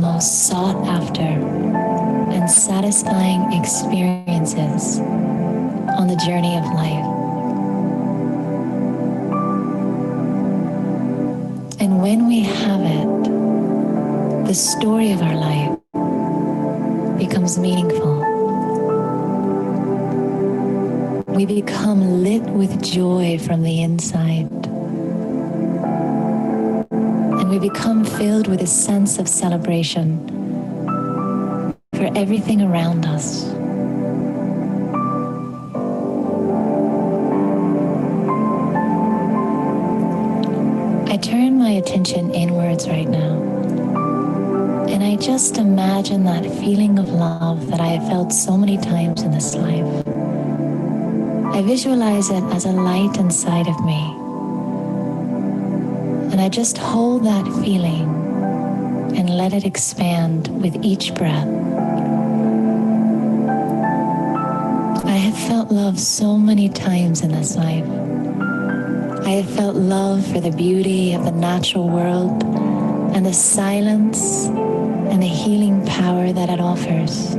most sought after and satisfying experiences on the journey of life. And when we have it, the story of our life becomes meaningful. We become lit with joy from the inside. And we become filled with a sense of celebration for everything around us. I turn my attention inwards right now, and I just imagine that feeling of love that I have felt so many times in this life. I visualize it as a light inside of me, and I just hold that feeling and let it expand with each breath. I have felt love so many times in this life. I have felt love for the beauty of the natural world and the silence and the healing power that it offers.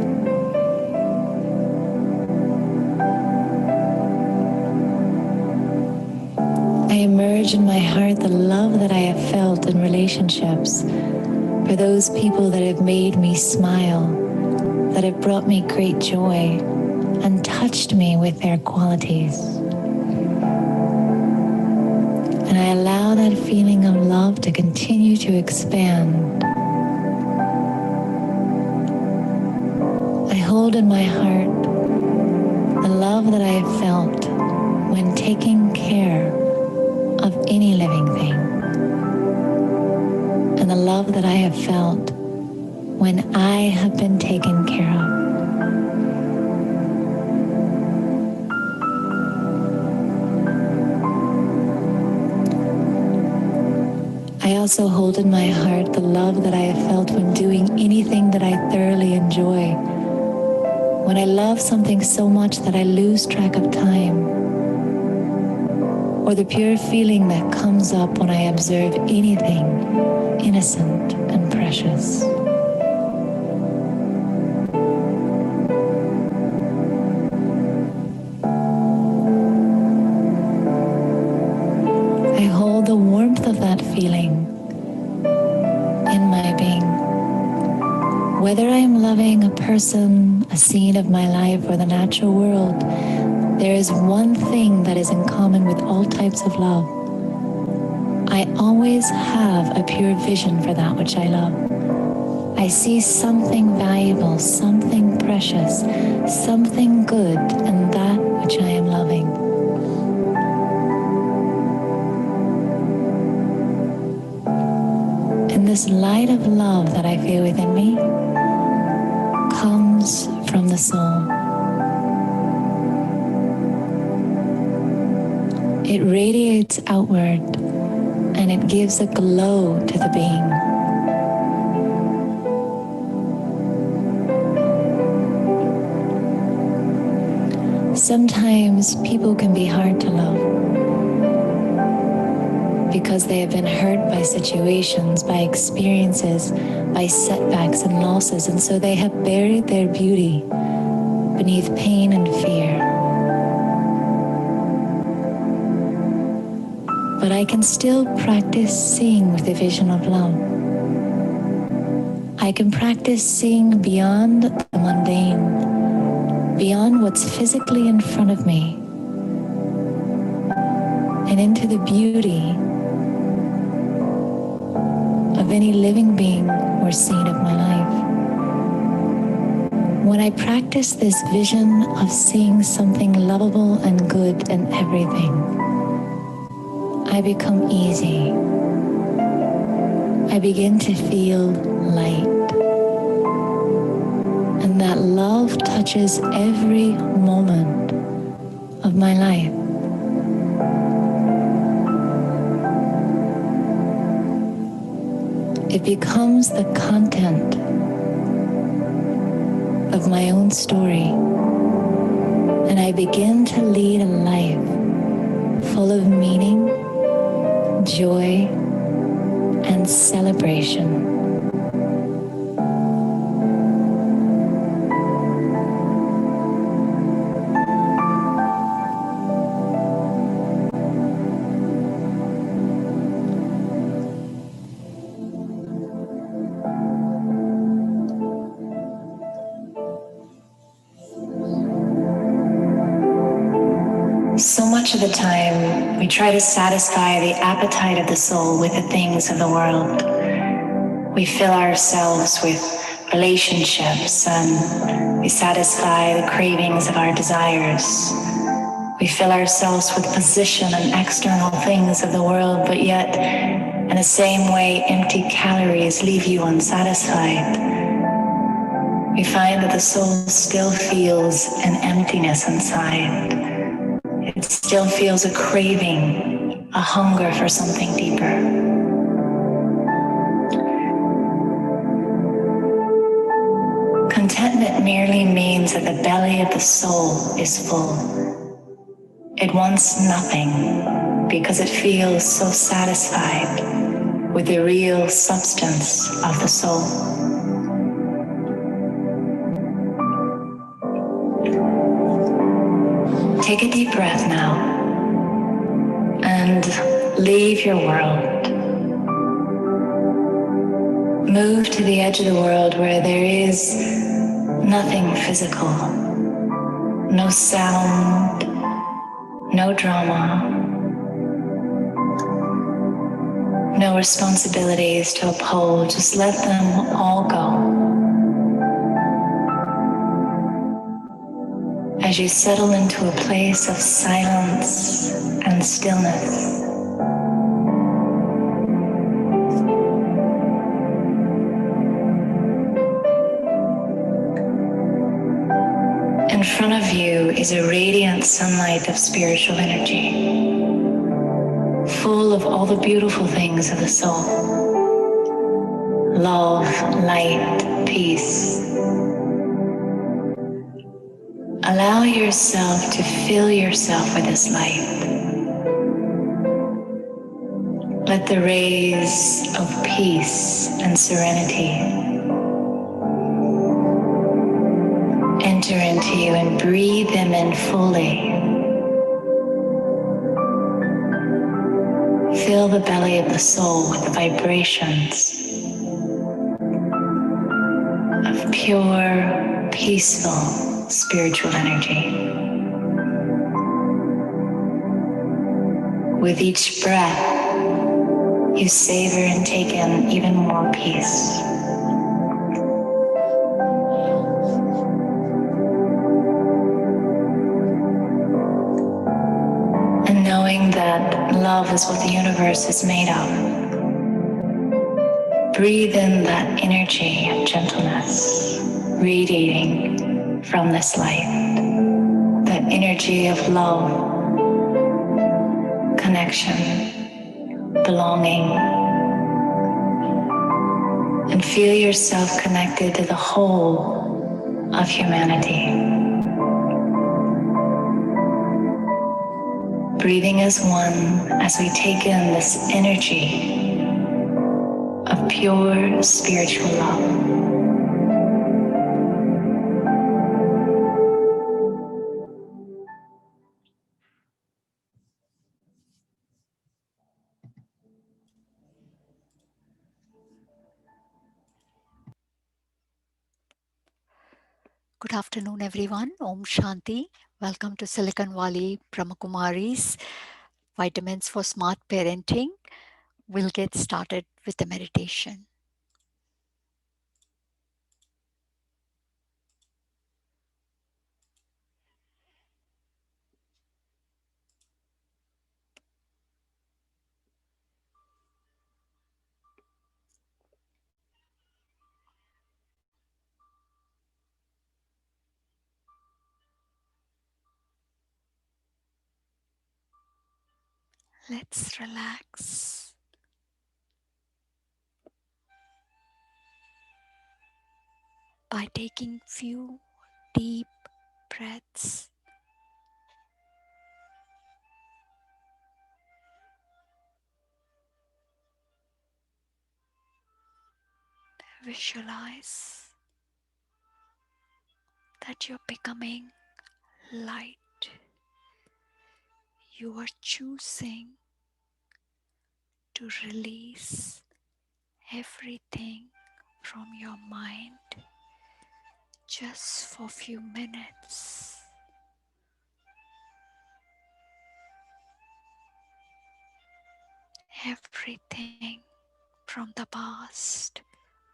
I immerse in my heart the love that I have felt in relationships for those people that have made me smile, that have brought me great joy and touched me with their qualities. And I allow that feeling of love to continue to expand. I hold in my heart the love that I have felt when taking care of any living thing, and the love that I have felt when I have been taken care of. I also hold in my heart the love that I have felt when doing anything that I thoroughly enjoy. When I love something so much that I lose track of time. Or the pure feeling that comes up when I observe anything innocent and precious. I hold the warmth of that feeling in my being. Whether I am loving a person, a scene of my life, or the natural world, there is one thing that is in common with all types of love. I always have a pure vision for that which I love. I see something valuable, something precious, something good in that which I am loving. And this light of love that I feel within me comes from the soul. It radiates outward and it gives a glow to the being. Sometimes people can be hard to love because they have been hurt by situations, by experiences, by setbacks and losses, and so they have buried their beauty beneath pain and fear. But I can still practice seeing with a vision of love. I can practice seeing beyond the mundane, beyond what's physically in front of me, and into the beauty of any living being or scene of my life. When I practice this vision of seeing something lovable and good in everything, I become easy. I begin to feel light. And that love touches every moment of my life. It becomes the content of my own story, and I begin to lead a life full of meaning, joy, and celebration. much of the time, we try to satisfy the appetite of the soul with the things of the world. We fill ourselves with relationships and we satisfy the cravings of our desires. We fill ourselves with position and external things of the world, but yet, in the same way, empty calories leave you unsatisfied. We find that the soul still feels an emptiness inside. It still feels a craving, a hunger for something deeper. Contentment merely means that the belly of the soul is full. It wants nothing because it feels so satisfied with the real substance of the soul. Take a deep breath now and leave your world. Move to the edge of the world where there is nothing physical, no sound, no drama, no responsibilities to uphold. Just let them all go. As you settle into a place of silence and stillness, in front of you is a radiant sunlight of spiritual energy, full of all the beautiful things of the soul. Love, light, peace. Allow yourself to fill yourself with this light. Let the rays of peace and serenity enter into you and breathe them in fully. Fill the belly of the soul with the vibrations of pure, peaceful, spiritual energy. With each breath, you savor and take in even more peace. And knowing that love is what the universe is made of, breathe in that energy of gentleness radiating from this light, that energy of love, connection, belonging, and feel yourself connected to the whole of humanity. Breathing as one as we take in this energy of pure spiritual love. Good afternoon, everyone. Om Shanti. Welcome to Silicon Valley BRAHMAKUMARIS, Vitamins for Smart Parenting. We'll get started with the meditation. Let's relax. By taking few deep breaths. Visualize that you're becoming light. You are choosing to release everything from your mind just for a few minutes. everything from the past,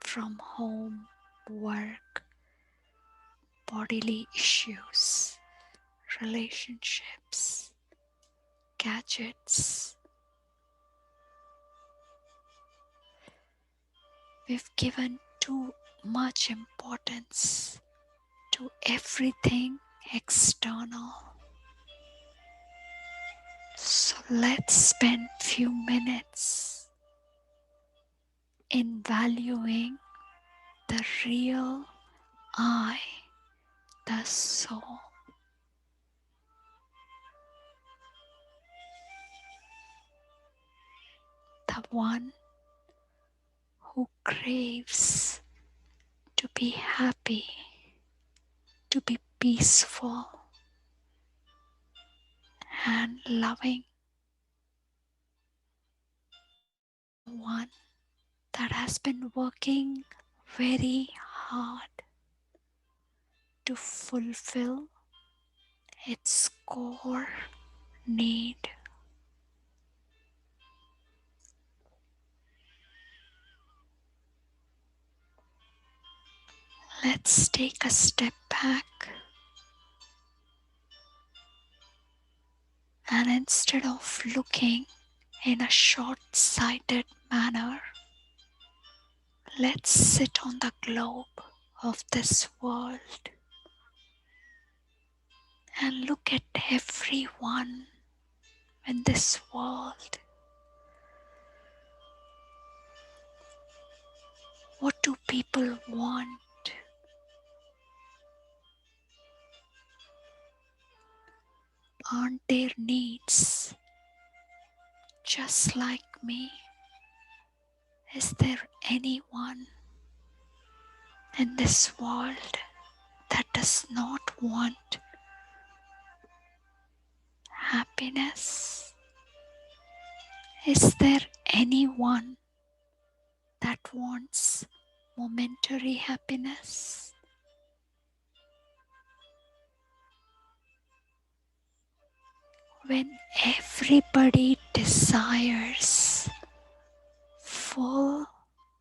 from home, work, bodily issues, relationships, gadgets. We've given too much importance to everything external. So let's spend few minutes in valuing the real I, the soul. The one who craves to be happy, to be peaceful and loving. The one that has been working very hard to fulfill its core need. Let's take a step back and instead of looking in a short-sighted manner, let's sit on the globe of this world and look at everyone in this world. What do people want? Aren't their needs just like me? Is there anyone in this world that does not want happiness? Is there anyone that wants momentary happiness? When everybody desires full,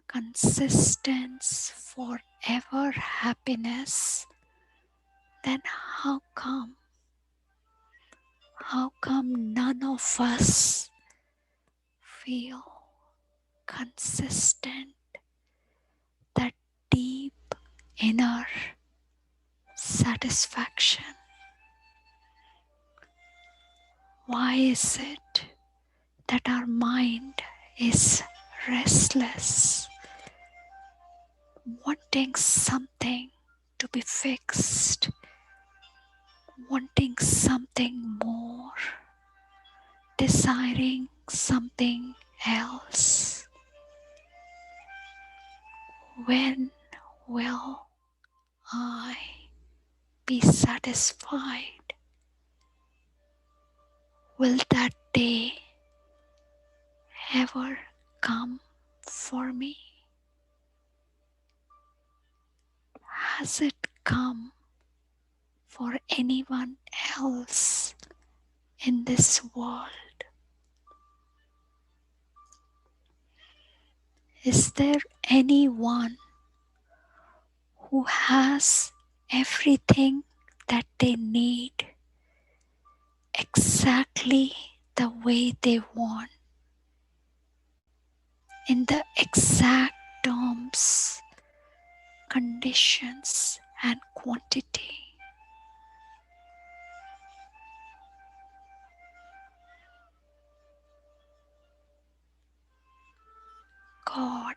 consistent, forever happiness, then how come none of us feel consistent, that deep inner satisfaction? Why is it that our mind is restless, wanting something to be fixed, wanting something more, desiring something else? When will I be satisfied? Will that day ever come for me? Has it come for anyone else in this world? Is there anyone who has everything that they need exactly the way they want, in the exact terms, conditions, and quantity? God,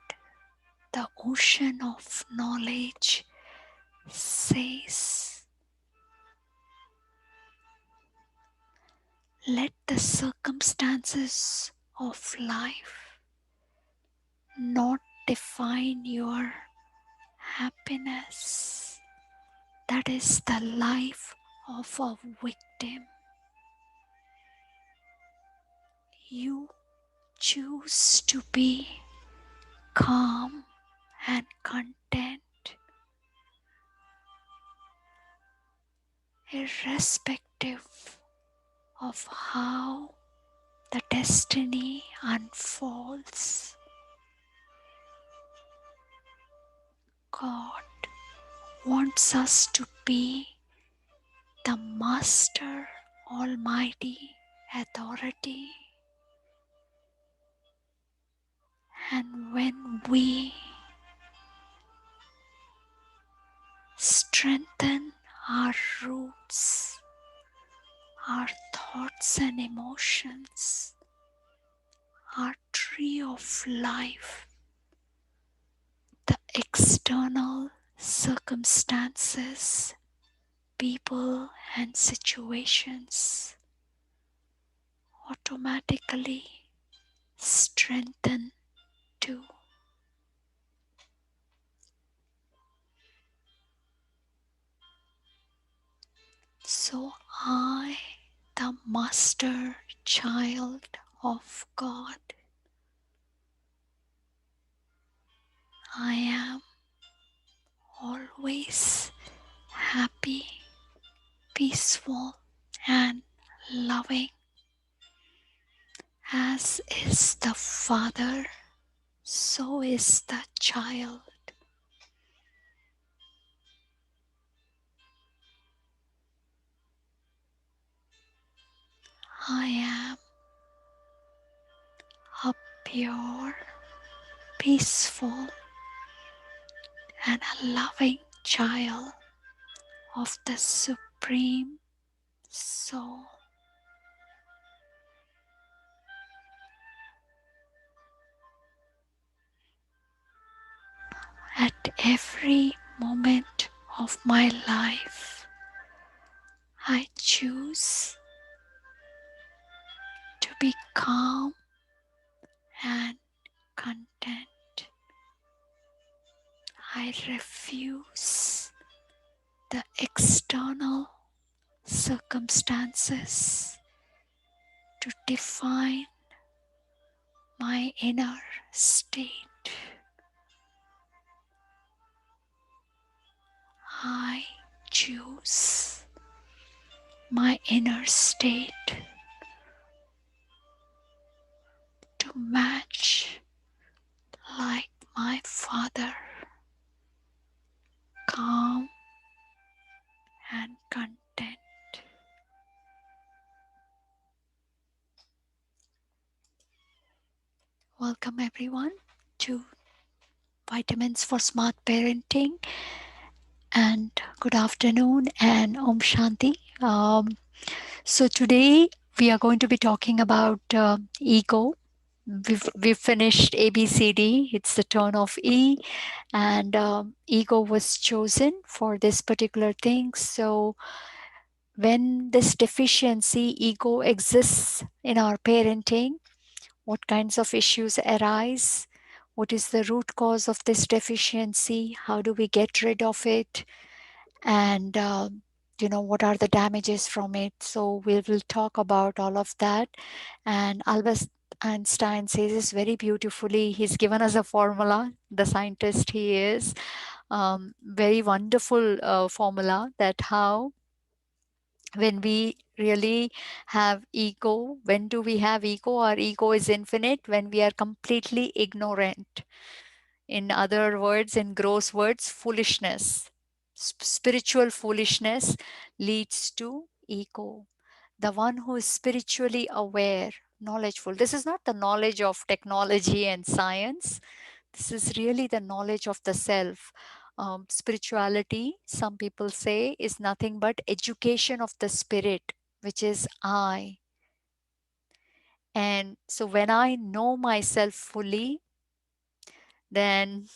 the ocean of knowledge, says, let the circumstances of life not define your happiness. That is the life of a victim. You choose to be calm and content, irrespective of how the destiny unfolds. God wants us to be the Master Almighty Authority. And when we strengthen our roots, our thoughts and emotions, our tree of life, the external circumstances, people, and situations automatically strengthen too. So I, the master child of God, I am always happy, peaceful, and loving. As is the Father, so is the child. I am a pure, peaceful, and a loving child of the Supreme Soul. At every moment of my life, I choose to be calm and content. I refuse the external circumstances to define my inner state. I choose my inner state to match like my Father, calm and content. Welcome everyone to Vitamins for Smart Parenting, and good afternoon and Om Shanti. So today we are going to be talking about ego. We've finished ABCD. It's the turn of E, and ego was chosen for this particular thing. So when this deficiency, ego, exists in our parenting, what kinds of issues arise? What is the root cause of this deficiency? How do we get rid of it? And what are the damages from it? So we will talk about all of that. And Albert Einstein says this very beautifully. He's given us a formula, the scientist he is. Very wonderful formula that how when we really have ego, when do we have ego? Our ego is infinite when we are completely ignorant. In other words, in gross words, foolishness. Spiritual foolishness leads to ego. The one who is spiritually aware, knowledgeful. This is not the knowledge of technology and science. This is really the knowledge of the self. Spirituality, some people say, is nothing but education of the spirit, which is I. And so when I know myself fully, then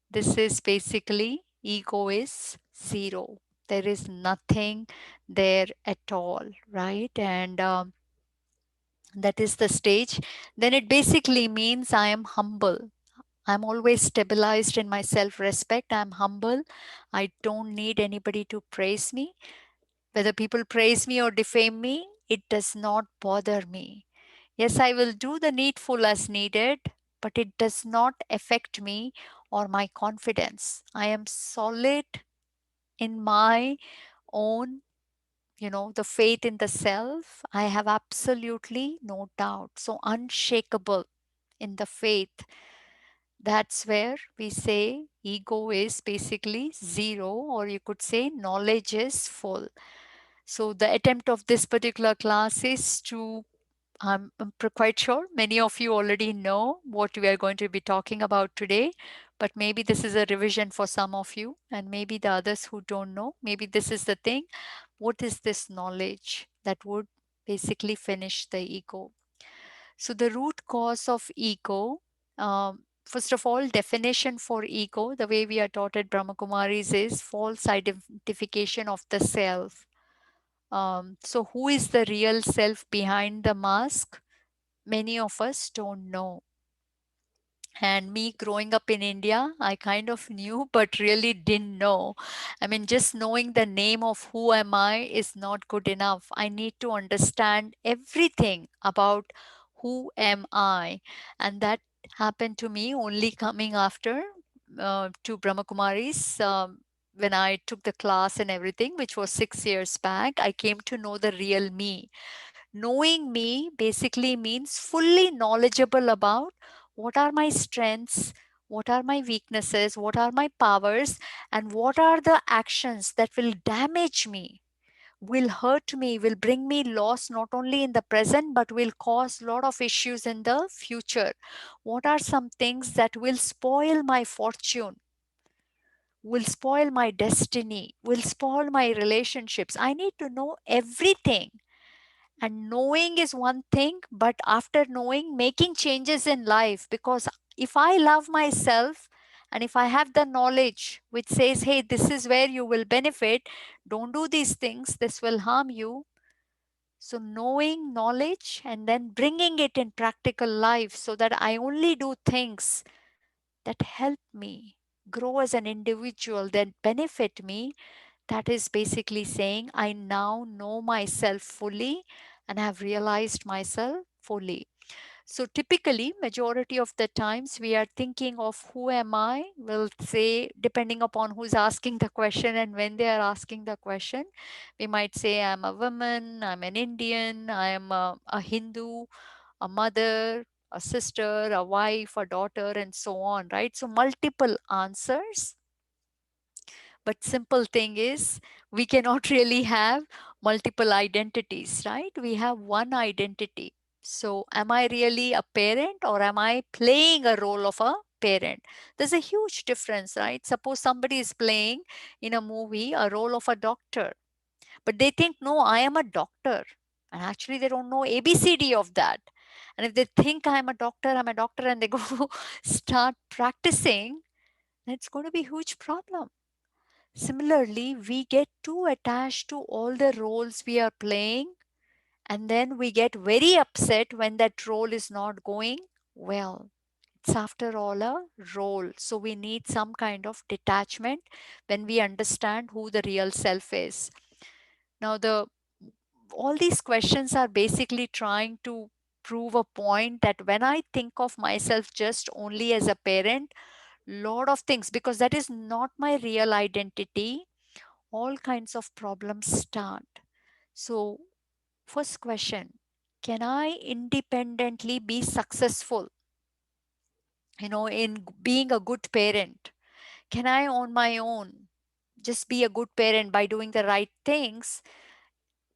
this is basically ego is zero. There is nothing there at all, right? And that is the stage. Then it basically means I am humble. I'm always stabilized in my self-respect. I'm humble. I don't need anybody to praise me. Whether people praise me or defame me, it does not bother me. Yes, I will do the needful as needed, but it does not affect me or my confidence. I am solid in my own the faith in the self, I have absolutely no doubt. So unshakable in the faith. That's where we say ego is basically zero, or you could say knowledge is full. So the attempt of this particular class is to, I'm quite sure many of you already know what we are going to be talking about today, but maybe this is a revision for some of you, and maybe the others who don't know, maybe this is the thing. What is this knowledge that would basically finish the ego? So the root cause of ego, first of all, definition for ego, the way we are taught at Brahmakumaris, is false identification of the self. So who is the real self behind the mask? Many of us don't know. And me growing up in India, I kind of knew, but really didn't know. I mean, just knowing the name of who am I is not good enough. I need to understand everything about who am I. And that happened to me only coming after to Brahmakumaris. When I took the class and everything, which was 6 years back, I came to know the real me. Knowing me basically means fully knowledgeable about what are my strengths, what are my weaknesses, what are my powers, and what are the actions that will damage me, will hurt me, will bring me loss not only in the present but will cause a lot of issues in the future. What are some things that will spoil my fortune, will spoil my destiny, will spoil my relationships? I need to know everything. And knowing is one thing, but after knowing, making changes in life. Because if I love myself and if I have the knowledge which says, hey, this is where you will benefit, don't do these things, this will harm you. So, knowing knowledge and then bringing it in practical life so that I only do things that help me grow as an individual, that benefit me, that is basically saying I now know myself fully and have realized myself fully. So typically, majority of the times we are thinking of who am I, will say, depending upon who's asking the question and when they are asking the question, we might say, I'm a woman, I'm an Indian, I am a Hindu, a mother, a sister, a wife, a daughter, and so on, right? So multiple answers, but simple thing is, we cannot really have multiple identities, right? We have one identity. So am I really a parent or am I playing a role of a parent? There's a huge difference, right? Suppose somebody is playing in a movie a role of a doctor, but they think, no, I am a doctor. And actually they don't know ABCD of that. And if they think I'm a doctor and they go start practicing, then it's going to be a huge problem. Similarly, we get too attached to all the roles we are playing, and then we get very upset when that role is not going well. It's after all a role. So we need some kind of detachment when we understand who the real self is. Now, all these questions are basically trying to prove a point that when I think of myself just only as a parent, lot of things, because that is not my real identity, all kinds of problems start. So, first question, can I independently be successful, in being a good parent? Can I on my own just be a good parent by doing the right things?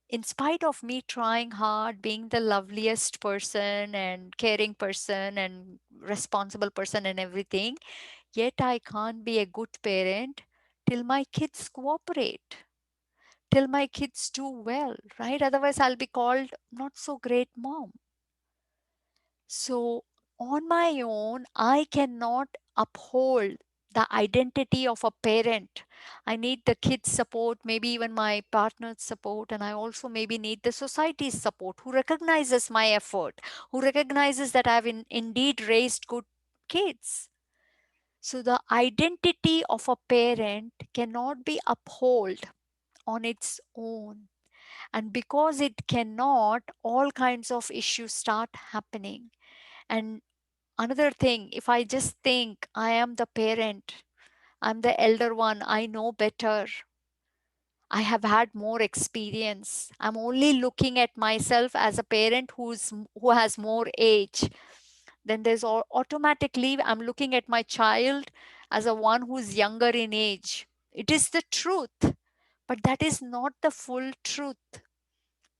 In spite of me trying hard, being the loveliest person and caring person and responsible person and everything, yet I can't be a good parent till my kids cooperate, till my kids do well, right? Otherwise, I'll be called not so great mom. So, on my own, I cannot uphold the identity of a parent. I need the kids' support, maybe even my partner's support, and I also maybe need the society's support who recognizes my effort, who recognizes that I've indeed raised good kids. So, the identity of a parent cannot be upheld on its own. And because it cannot, all kinds of issues start happening. And another thing, if I just think I am the parent, I'm the elder one, I know better, I have had more experience. I'm only looking at myself as a parent who has more age. Then there's automatically I'm looking at my child as a one who's younger in age. It is the truth, but that is not the full truth.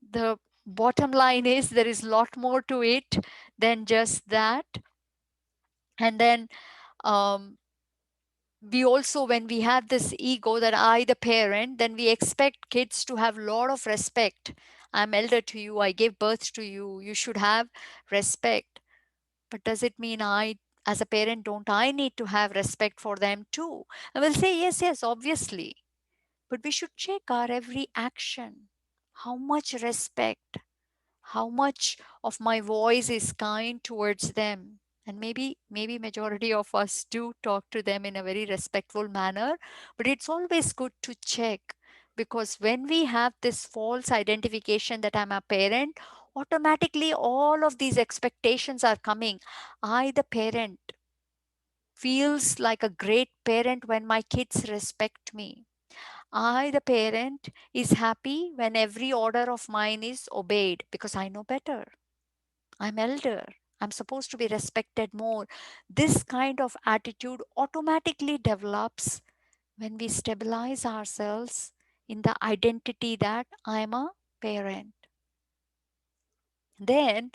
The bottom line is there is a lot more to it than just that. And then um, we also, when we have this ego that I the parent, then we expect kids to have a lot of respect. I'm elder to you, I gave birth to you, you should have respect. But does it mean I, as a parent, don't I need to have respect for them too? I will say yes, yes, obviously, but we should check our every action. How much respect, how much of my voice is kind towards them? And maybe majority of us do talk to them in a very respectful manner, but it's always good to check, because when we have this false identification that I'm a parent, automatically all of these expectations are coming. I the parent feels like a great parent when my kids respect me. I, the parent, is happy when every order of mine is obeyed because I know better. I'm elder. I'm supposed to be respected more. This kind of attitude automatically develops when we stabilize ourselves in the identity that I'm a parent. Then,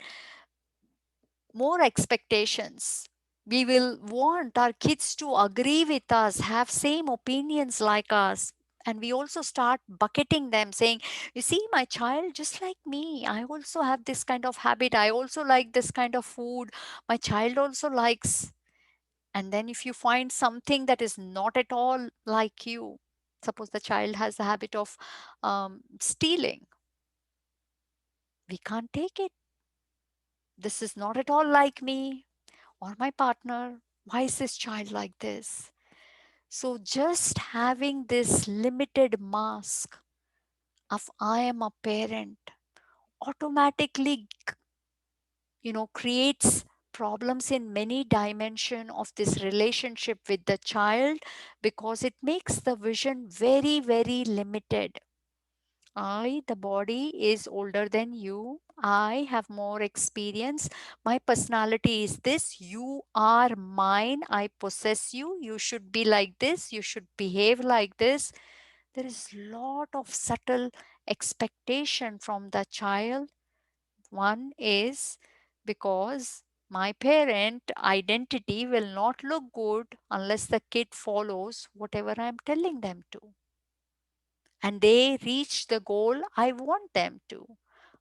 more expectations. We will want our kids to agree with us, have same opinions like us. And we also start bucketing them, saying, you see, my child, just like me, I also have this kind of habit. I also like this kind of food. My child also likes. And then if you find something that is not at all like you, suppose the child has the habit of stealing, we can't take it. This is not at all like me or my partner. Why is this child like this? So, just having this limited mask of I am a parent automatically, creates problems in many dimension of this relationship with the child, because it makes the vision very, very limited. I, the body, is older than you. I have more experience. My personality is this. You are mine. I possess you. You should be like this. You should behave like this. There is lot of subtle expectation from the child. One is because my parent identity will not look good unless the kid follows whatever I'm telling them to, and they reach the goal I want them to.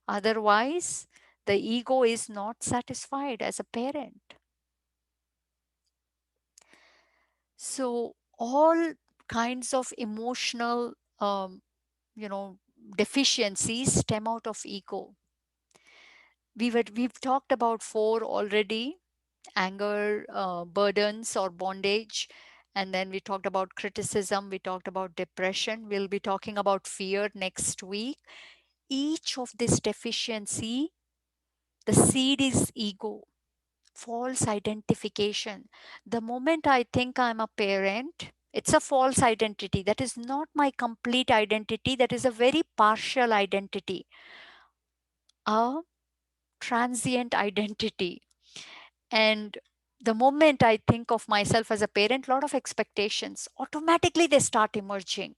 Otherwise, the ego is not satisfied as a parent. So, all kinds of emotional, you know, deficiencies stem out of ego. We've talked about four already: anger, burdens or bondage. And then we talked about criticism, we talked about depression. We'll be talking about fear next week. Each of this deficiency, the seed is ego, false identification. The moment I think I'm a parent, it's a false identity. That is not my complete identity. That is a very partial identity, a transient identity. And the moment I think of myself as a parent, a lot of expectations automatically they start emerging.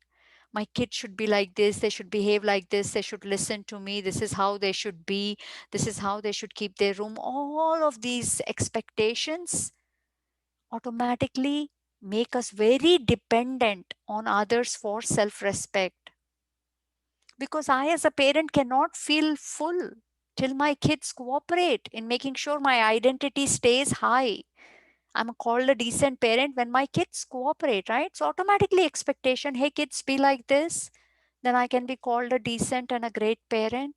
My kid should be like this, they should behave like this, they should listen to me, this is how they should be, this is how they should keep their room. All of these expectations automatically make us very dependent on others for self respect. Because I, as a parent, cannot feel full till my kids cooperate in making sure my identity stays high. I'm called a decent parent when my kids cooperate, right? So automatically expectation, hey kids, be like this, then I can be called a decent and a great parent.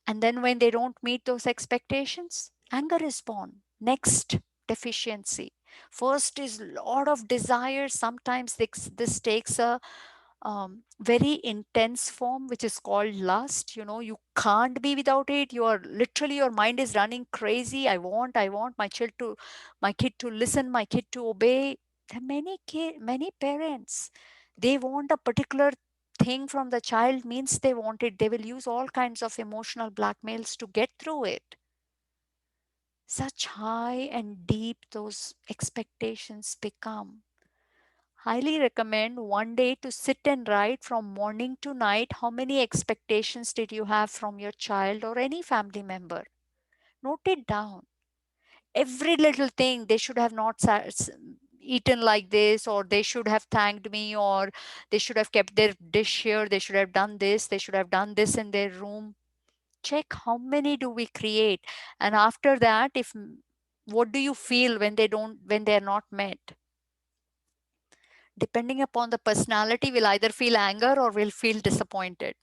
And then when they don't meet those expectations, anger is born. Next deficiency. First is lot of desire. Sometimes this takes a very intense form, which is called lust. You can't be without it. You are literally, your mind is running crazy. I want my kid to listen, my kid to obey. There are many parents, they want a particular thing from the child means they want it. They will use all kinds of emotional blackmails to get through it. Such high and deep those expectations become. Highly recommend one day to sit and write from morning to night how many expectations did you have from your child or any family member. Note it down. Every little thing, they should have not eaten like this, or they should have thanked me, or they should have kept their dish here, they should have done this, they should have done this in their room. Check how many do we create, and after that, if what do you feel when they're not met? Depending upon the personality, we'll either feel anger or we'll feel disappointed.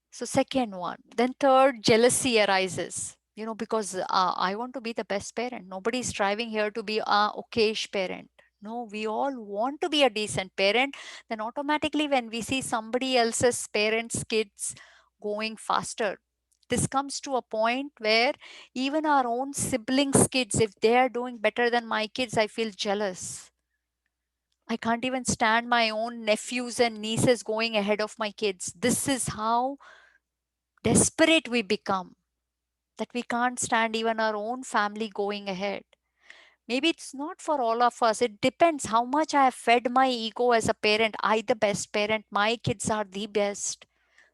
So second one. Then third, jealousy arises. Because I want to be the best parent. Nobody is striving here to be a okayish parent. No, we all want to be a decent parent. Then automatically when we see somebody else's parents' kids going faster, this comes to a point where even our own siblings' kids, if they are doing better than my kids, I feel jealous. I can't even stand my own nephews and nieces going ahead of my kids. This is how desperate we become, that we can't stand even our own family going ahead. Maybe it's not for all of us. It depends how much I have fed my ego as a parent. I, the best parent, my kids are the best.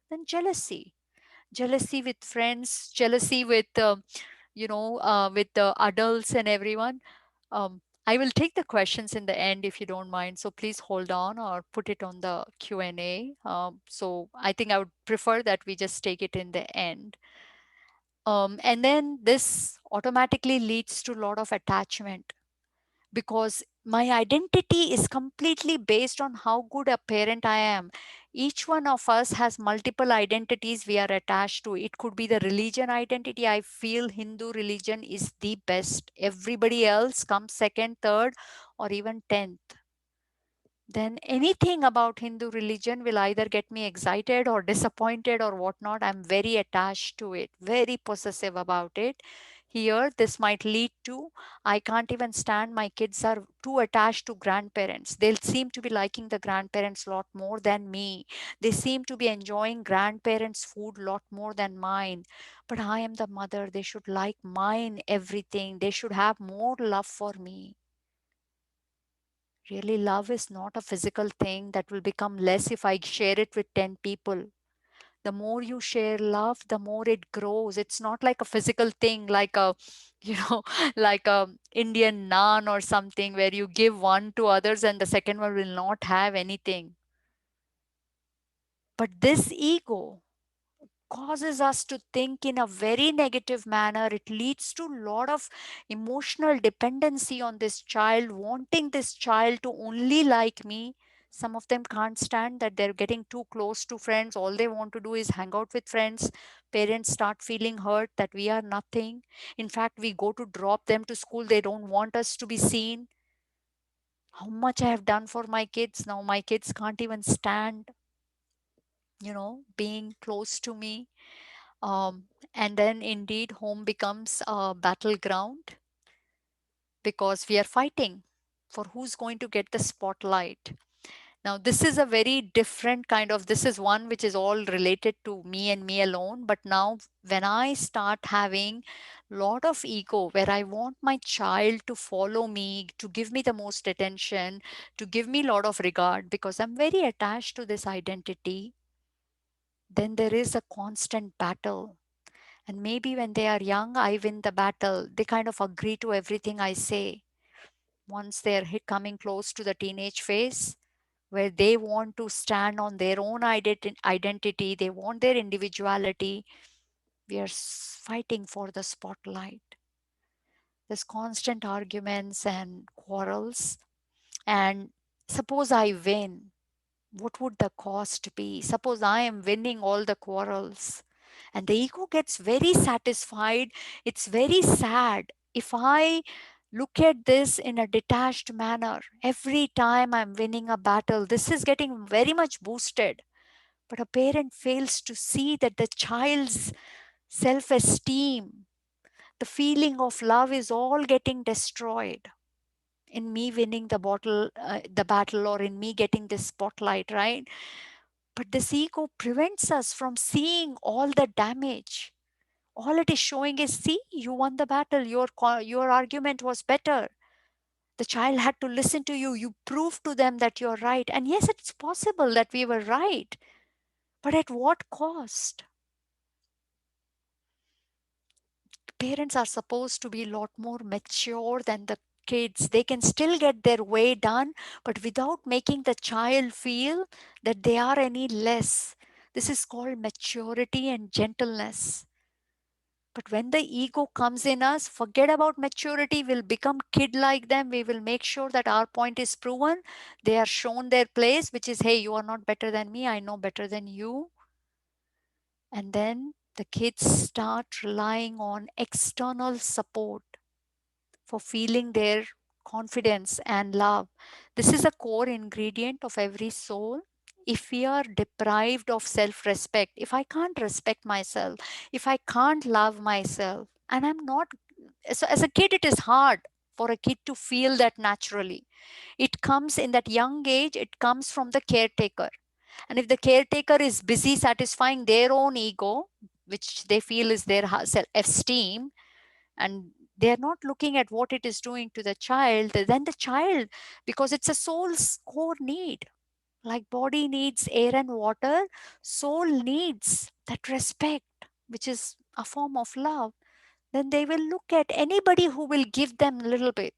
Then jealousy. Jealousy with friends, jealousy with the adults and everyone. I will take the questions in the end if you don't mind. So please hold on or put it on the Q&A. So I think I would prefer that we just take it in the end. And then this automatically leads to a lot of attachment, because my identity is completely based on how good a parent I am. Each one of us has multiple identities we are attached to. It could be the religion identity. I feel Hindu religion is the best. Everybody else comes second, third, or even 10th. Then anything about Hindu religion will either get me excited or disappointed or whatnot. I'm very attached to it, very possessive about it. Here, this might lead to I can't even stand my kids are too attached to grandparents. They'll seem to be liking the grandparents a lot more than me. They seem to be enjoying grandparents' food a lot more than mine. But I am the mother. They should like mine everything. They should have more love for me. Really, love is not a physical thing that will become less if I share it with 10 people. The more you share love, the more it grows. It's not like a physical thing, like you know, like a Indian naan or something where you give one to others and the second one will not have anything. But this ego causes us to think in a very negative manner. It leads to a lot of emotional dependency on this child, wanting this child to only like me. Some of them can't stand that they're getting too close to friends. All they want to do is hang out with friends. Parents start feeling hurt that we are nothing. In fact, we go to drop them to school. They don't want us to be seen. How much I have done for my kids. Now my kids can't even stand, being close to me. And then indeed, home becomes a battleground because we are fighting for who's going to get the spotlight. Now, this is a very different kind of, this is one which is all related to me and me alone. But now, when I start having lot of ego, where I want my child to follow me, to give me the most attention, to give me a lot of regard, because I'm very attached to this identity, then there is a constant battle. And maybe when they are young, I win the battle. They kind of agree to everything I say. Once they're coming close to the teenage phase, where they want to stand on their own identity, they want their individuality, we are fighting for the spotlight. There's constant arguments and quarrels. And suppose I win, what would the cost be? Suppose I am winning all the quarrels. And the ego gets very satisfied. It's very sad. If I look at this in a detached manner, every time I'm winning a battle, this is getting very much boosted. But a parent fails to see that the child's self esteem, the feeling of love is all getting destroyed. in me winning the battle, or in me getting this spotlight, right? But this ego prevents us from seeing all the damage. All it is showing is, see, you won the battle. Your argument was better. The child had to listen to you. You proved to them that you're right. And yes, it's possible that we were right. But at what cost? Parents are supposed to be a lot more mature than the kids. They can still get their way done, but without making the child feel that they are any less. This is called maturity and gentleness. But when the ego comes in us, forget about maturity. We'll become kid like them. We will make sure that our point is proven. They are shown their place, which is, hey, you are not better than me. I know better than you. And then the kids start relying on external support for feeling their confidence and love. This is a core ingredient of every soul. If we are deprived of self respect, if I can't respect myself, if I can't love myself, and I'm not, so as a kid, it is hard for a kid to feel that naturally. It comes in that young age, it comes from the caretaker. And if the caretaker is busy satisfying their own ego, which they feel is their self esteem, and they're not looking at what it is doing to the child, then the child, because it's a soul's core need, like body needs air and water, soul needs that respect, which is a form of love. Then they will look at anybody who will give them a little bit.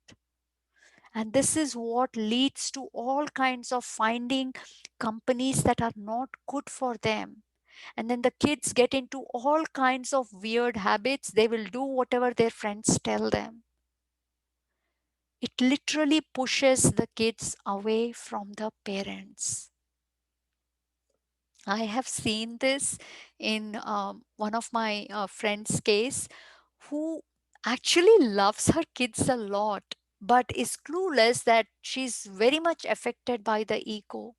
And this is what leads to all kinds of finding companies that are not good for them. And then the kids get into all kinds of weird habits. They will do whatever their friends tell them. It literally pushes the kids away from the parents. I have seen this in one of my friends' case, who actually loves her kids a lot, but is clueless that she's very much affected by the ego.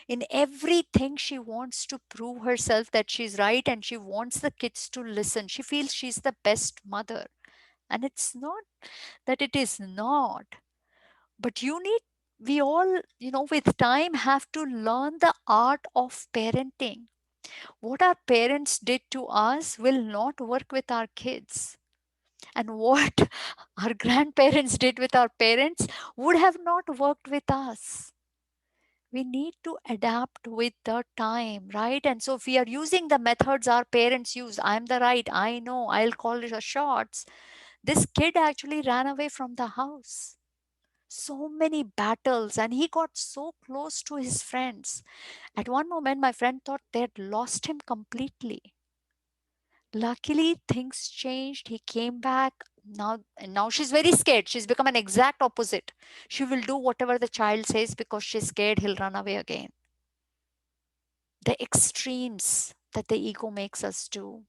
In everything, she wants to prove herself that she's right, and she wants the kids to listen. She feels she's the best mother. And it's not that it is not, but we all, with time have to learn the art of parenting. What our parents did to us will not work with our kids. And what our grandparents did with our parents would have not worked with us. We need to adapt with the time, right? And so, if we are using the methods our parents use, I'm the right, I know, I'll call it a shots. This kid actually ran away from the house. So many battles, and he got so close to his friends. At one moment, my friend thought they had lost him completely. Luckily, things changed. He came back. Now she's very scared. She's become an exact opposite. She will do whatever the child says because she's scared he'll run away again. The extremes that the ego makes us do.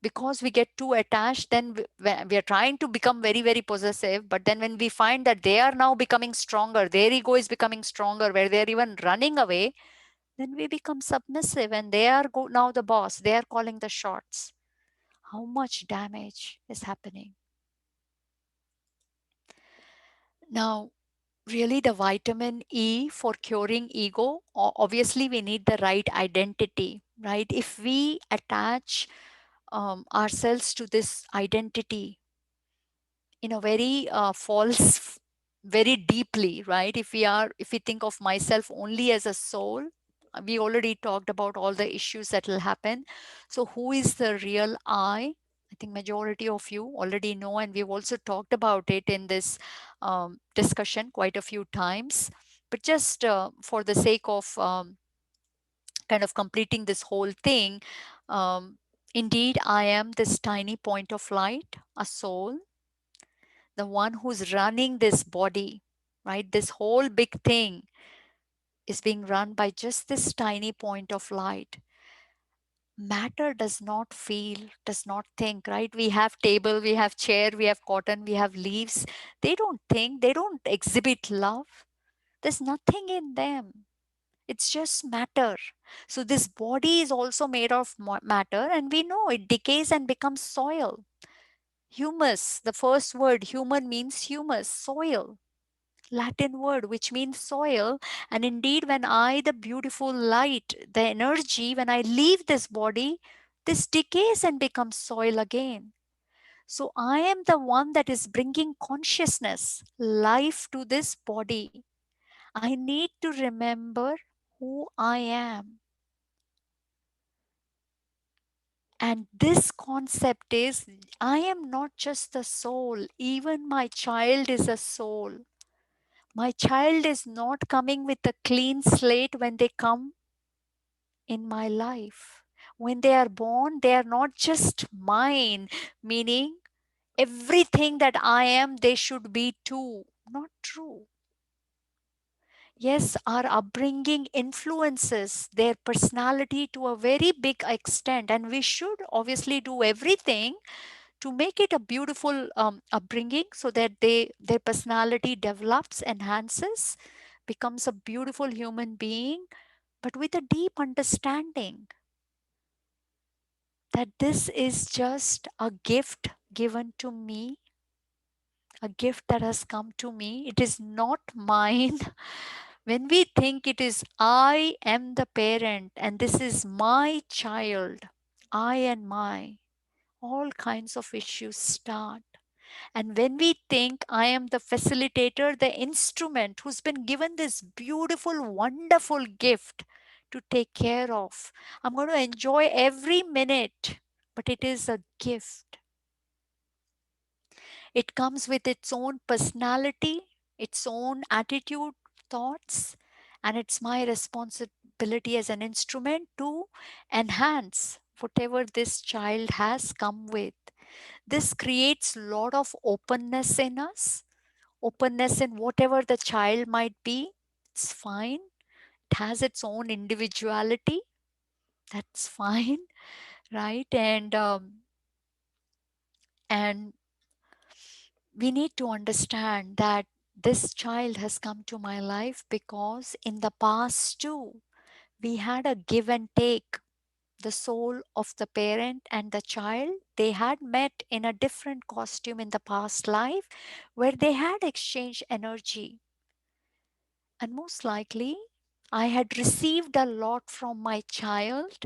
Because we get too attached, then we are trying to become very, very possessive. But then when we find that they are now becoming stronger, their ego is becoming stronger, where they're even running away, then we become submissive, and they are now the boss. They are calling the shots. How much damage is happening? Now, really, the vitamin E for curing ego, obviously, we need the right identity, right? If we attach ourselves to this identity in a very false, very deeply, right? If we think of myself only as a soul, we already talked about all the issues that will happen. So who is the real I think majority of you already know, and we've also talked about it in this discussion quite a few times. But just for the sake of kind of completing this whole thing, um, indeed, I am this tiny point of light, a soul, the one who's running this body, right? This whole big thing is being run by just this tiny point of light. Matter does not feel, does not think, right? We have table, we have chair, we have cotton, we have leaves. They don't think, they don't exhibit love. There's nothing in them. It's just matter. So this body is also made of matter, and we know it decays and becomes soil. Humus, the first word human means humus, soil. Latin word which means soil. And indeed, when I, the beautiful light, the energy, when I leave this body, this decays and becomes soil again. So I am the one that is bringing consciousness, life to this body. I need to remember who I am. And this concept is, I am not just the soul, even my child is a soul. My child is not coming with a clean slate when they come in my life. When they are born, they are not just mine, meaning everything that I am, they should be too. Not true. Yes, our upbringing influences their personality to a very big extent, and we should obviously do everything to make it a beautiful upbringing so that their personality develops, enhances, becomes a beautiful human being, but with a deep understanding that this is just a gift given to me, a gift that has come to me. It is not mine. When we think it is, I am the parent and this is my child, I and my, all kinds of issues start. And when we think I am the facilitator, the instrument who's been given this beautiful, wonderful gift to take care of, I'm going to enjoy every minute, but it is a gift. It comes with its own personality, its own attitude, thoughts, and it's my responsibility as an instrument to enhance whatever this child has come with. This creates a lot of openness in us, openness in whatever the child might be. It's fine. It has its own individuality. That's fine, right? And we need to understand that this child has come to my life because in the past too, we had a give and take. The soul of the parent and the child, they had met in a different costume in the past life where they had exchanged energy. And most likely, I had received a lot from my child,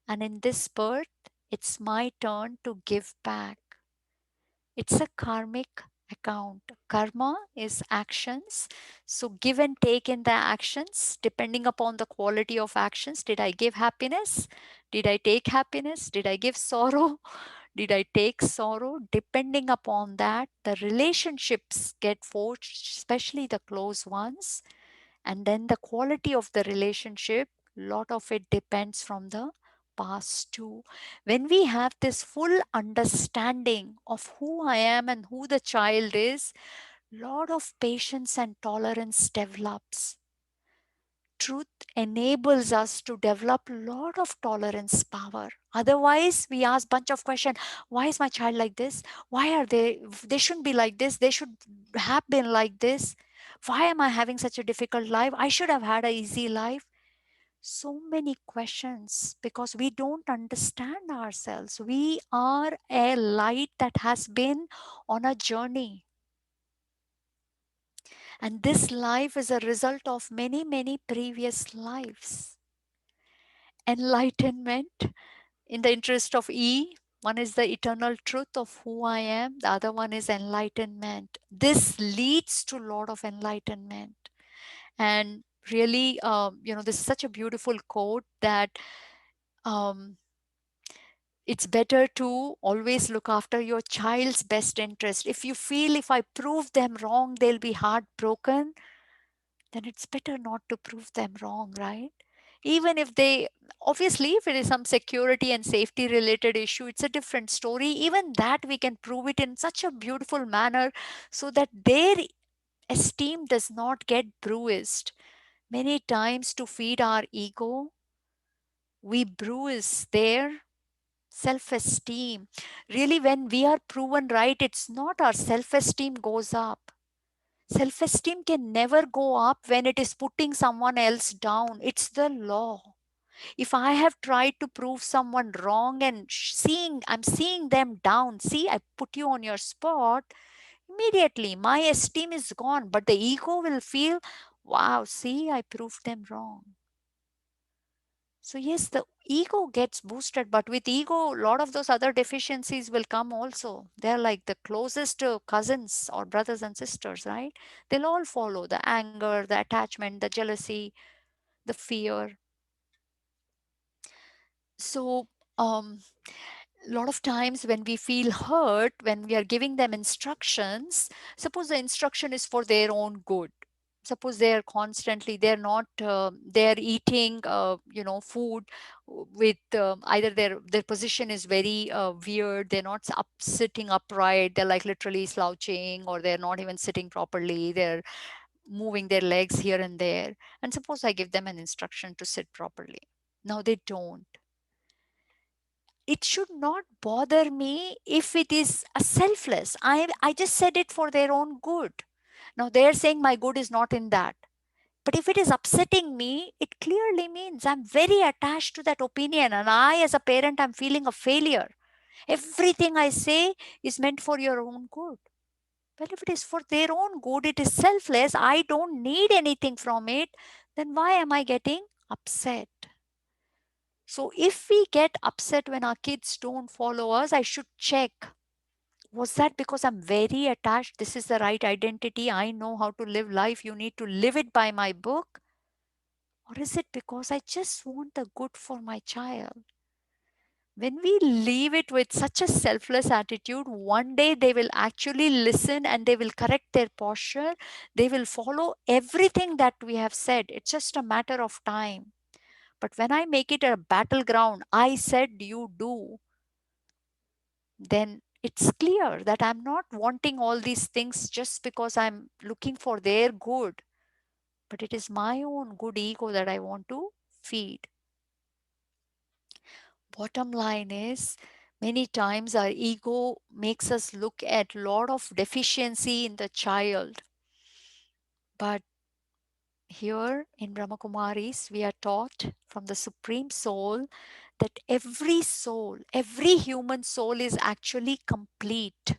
and in this birth, it's my turn to give back. It's a karmic account. Karma is actions. So, give and take in the actions, depending upon the quality of actions. Did I give happiness? Did I take happiness? Did I give sorrow? Did I take sorrow? Depending upon that, the relationships get forged, especially the close ones. And then the quality of the relationship, lot of it depends from the past too. When we have this full understanding of who I am and who the child is, lot of patience and tolerance develops. Truth enables us to develop lot of tolerance power. Otherwise, we ask bunch of questions. Why is my child like this? Why are they shouldn't be like this. They should have been like this. Why am I having such a difficult life? I should have had an easy life. So many questions because we don't understand ourselves. We are a light that has been on a journey. And this life is a result of many, many previous lives. Enlightenment, in the interest of E, one is the eternal truth of who I am, the other one is enlightenment. This leads to a lot of enlightenment. And really, this is such a beautiful quote that um, it's better to always look after your child's best interest. If you feel if I prove them wrong, they'll be heartbroken, then it's better not to prove them wrong, right? Even if they, obviously, if it is some security and safety related issue, it's a different story. Even that we can prove it in such a beautiful manner so that their esteem does not get bruised. Many times, to feed our ego, we bruise their self esteem. Really, when we are proven right, it's not our self esteem goes up. Self esteem can never go up when it is putting someone else down. It's the law. If I have tried to prove someone wrong and I'm seeing them down, see, I put you on your spot, Immediately, my esteem is gone, but the ego will feel, wow, see, I proved them wrong. So, yes, the ego gets boosted, but with ego, a lot of those other deficiencies will come also. They're like the closest cousins or brothers and sisters, right? They'll all follow the anger, the attachment, the jealousy, the fear. So, a lot of times when we feel hurt, when we are giving them instructions, suppose the instruction is for their own good. Suppose they are constantly, they're not, they're eating, food with either their position is very weird. They're not sitting upright. They're like literally slouching, or they're not even sitting properly. They're moving their legs here and there. And suppose I give them an instruction to sit properly. Now they don't. It should not bother me if it is a selfless. I just said it for their own good. Now they're saying my good is not in that. But if it is upsetting me, it clearly means I'm very attached to that opinion, and I as a parent I'm feeling a failure. Everything I say is meant for your own good. Well, if it is for their own good, it is selfless, I don't need anything from it, then why am I getting upset? So if we get upset when our kids don't follow us, I should check. Was that because I'm very attached? This is the right identity. I know how to live life. You need to live it by my book. Or is it because I just want the good for my child? When we leave it with such a selfless attitude, one day they will actually listen and they will correct their posture. They will follow everything that we have said. It's just a matter of time. But when I make it a battleground, I said you do, then it's clear that I'm not wanting all these things just because I'm looking for their good, but it is my own good ego that I want to feed. Bottom line is, many times our ego makes us look at a lot of deficiency in the child. But here in Brahmakumaris, we are taught from the Supreme Soul that every soul, every human soul is actually complete.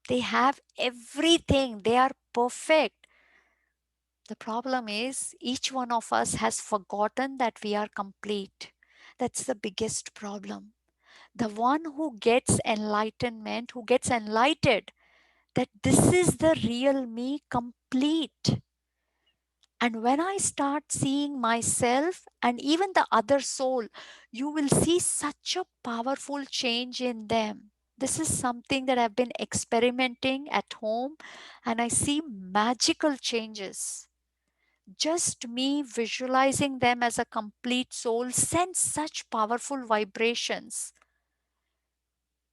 They have everything, they are perfect. The problem is, each one of us has forgotten that we are complete. That's the biggest problem. The one who gets enlightenment, who gets enlightened, that this is the real me complete. And when I start seeing myself and even the other soul, you will see such a powerful change in them. This is something that I've been experimenting at home, and I see magical changes. Just me visualizing them as a complete soul sends such powerful vibrations.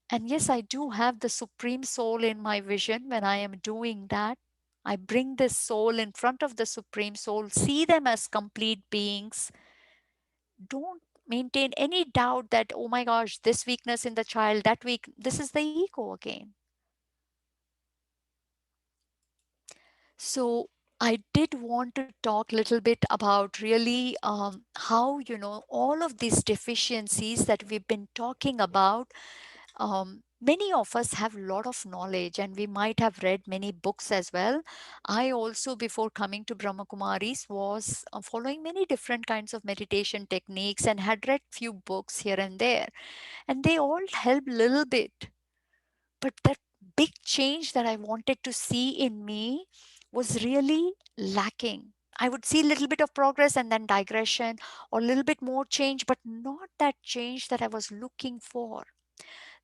And yes, I do have the Supreme Soul in my vision when I am doing that. I bring this soul in front of the Supreme Soul, see them as complete beings. Don't maintain any doubt that, oh my gosh, this weakness in the child, that weak, this is the ego again. So I did want to talk a little bit about really how, all of these deficiencies that we've been talking about. Many of us have a lot of knowledge and we might have read many books as well. I also, before coming to Brahma Kumaris, was following many different kinds of meditation techniques and had read few books here and there. And they all help little bit. But that big change that I wanted to see in me was really lacking. I would see a little bit of progress and then digression, or a little bit more change, but not that change that I was looking for.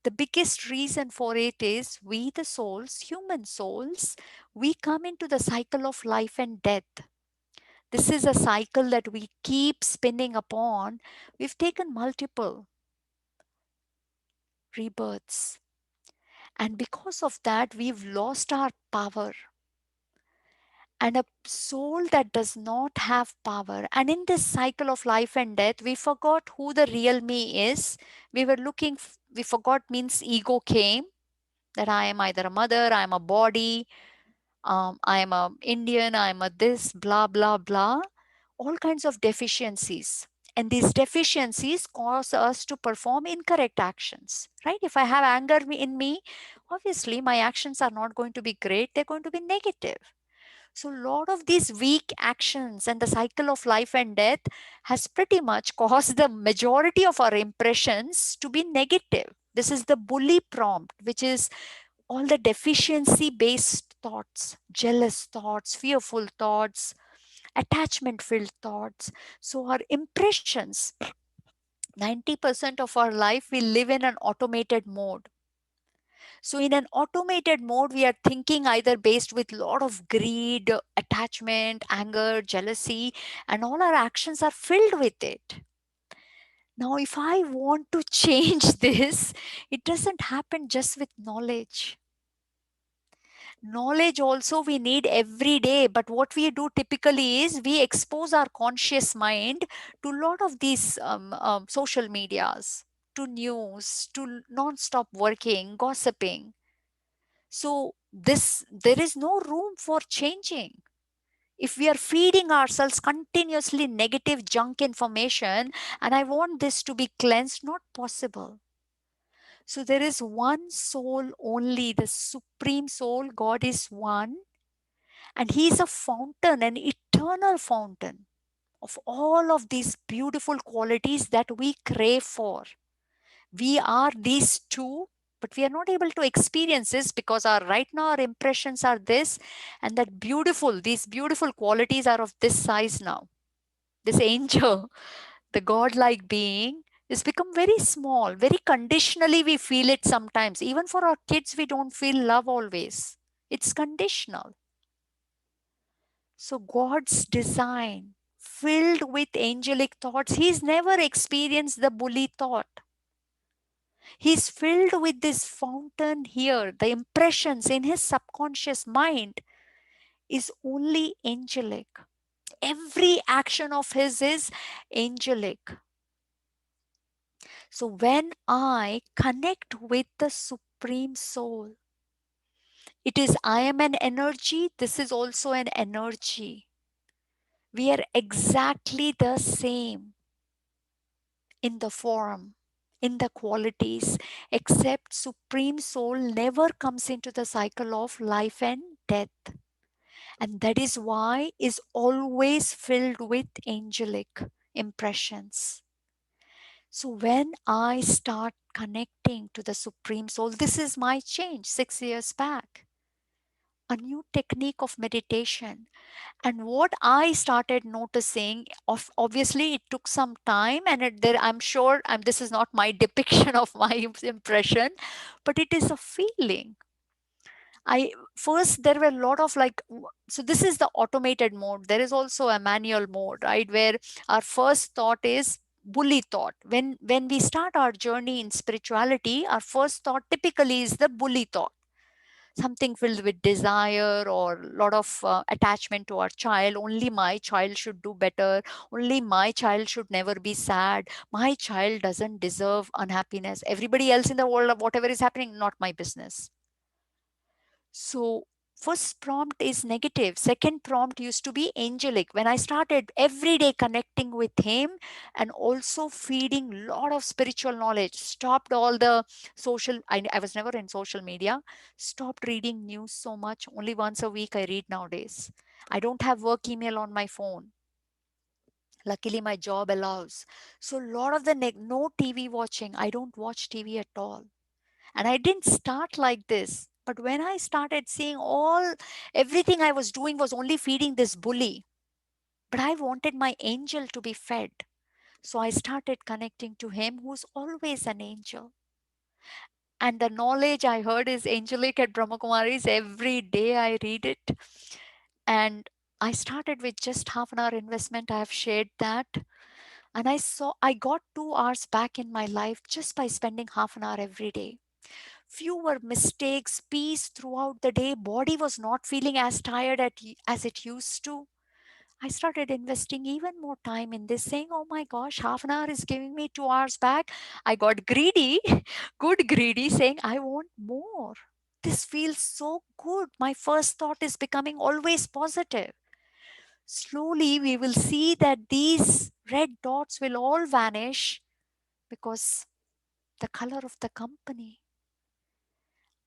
The biggest reason for it is we, the souls, human souls, we come into the cycle of life and death. This is a cycle that we keep spinning upon. We've taken multiple rebirths. And because of that, we've lost our power. And a soul that does not have power. And in this cycle of life and death, we forgot who the real me is. We were looking, we forgot means ego came, that I am either a mother, I am a body, I am a Indian, I am a this, blah, blah, blah. All kinds of deficiencies. And these deficiencies cause us to perform incorrect actions, right? If I have anger in me, obviously my actions are not going to be great, they're going to be negative. So, a lot of these weak actions and the cycle of life and death has pretty much caused the majority of our impressions to be negative. This is the bully prompt, which is all the deficiency based thoughts, jealous thoughts, fearful thoughts, attachment filled thoughts. So, our impressions, 90% of our life, we live in an automated mode. So in an automated mode, we are thinking either based with a lot of greed, attachment, anger, jealousy, and all our actions are filled with it. Now, if I want to change this, it doesn't happen just with knowledge. Knowledge also we need every day, but what we do typically is we expose our conscious mind to a lot of these social medias, to news, to non-stop working, gossiping. So this there is no room for changing. If we are feeding ourselves continuously negative junk information, and I want this to be cleansed, not possible. So there is one soul only, the supreme soul. God is one, and He is a fountain, an eternal fountain of all of these beautiful qualities that we crave for. We are these two, but we are not able to experience this because our right now our impressions are this, and that beautiful, these beautiful qualities are of this size now. This angel, the godlike being, is become very small. Very conditionally we feel it sometimes. Even for our kids, we don't feel love always. It's conditional. So God's design filled with angelic thoughts. He's never experienced the bully thought. He's filled with this fountain here. The impressions in his subconscious mind is only angelic. Every action of his is angelic. So when I connect with the Supreme Soul, it is I am an energy, this is also an energy. We are exactly the same in the form, in the qualities, except Supreme Soul never comes into the cycle of life and death. And that is why is always filled with angelic impressions. So when I start connecting to the Supreme Soul, this is my change 6 years back. A new technique of meditation. And what I started noticing, of obviously it took some time, and I'm sure this is not my depiction of my impression, but it is a feeling. I first there were a lot of so this is the automated mode. There is also a manual mode, right? Where our first thought is bully thought. When we start our journey in spirituality, our first thought typically is the bully thought, something filled with desire or a lot of attachment to our child. Only my child should do better. Only my child should never be sad. My child doesn't deserve unhappiness. Everybody else in the world, whatever is happening, not my business. So first prompt is negative. Second prompt used to be angelic. When I started every day connecting with him and also feeding lot of spiritual knowledge, stopped all the social, I was never in social media, stopped reading news so much. Only once a week I read nowadays. I don't have work email on my phone. Luckily my job allows. So a lot of the no TV watching. I don't watch TV at all. And I didn't start like this. But when I started seeing everything I was doing was only feeding this bully. But I wanted my angel to be fed. So I started connecting to him who's always an angel. And the knowledge I heard is angelic at Brahmakumaris. Every day I read it. And I started with just half an hour investment. I have shared that. And I got 2 hours back in my life just by spending half an hour every day. Fewer mistakes, peace throughout the day. Body was not feeling as tired as it used to. I started investing even more time in this, saying, oh my gosh, half an hour is giving me 2 hours back. I got greedy, good greedy, saying, I want more. This feels so good. My first thought is becoming always positive. Slowly, we will see that these red dots will all vanish because the color of the company.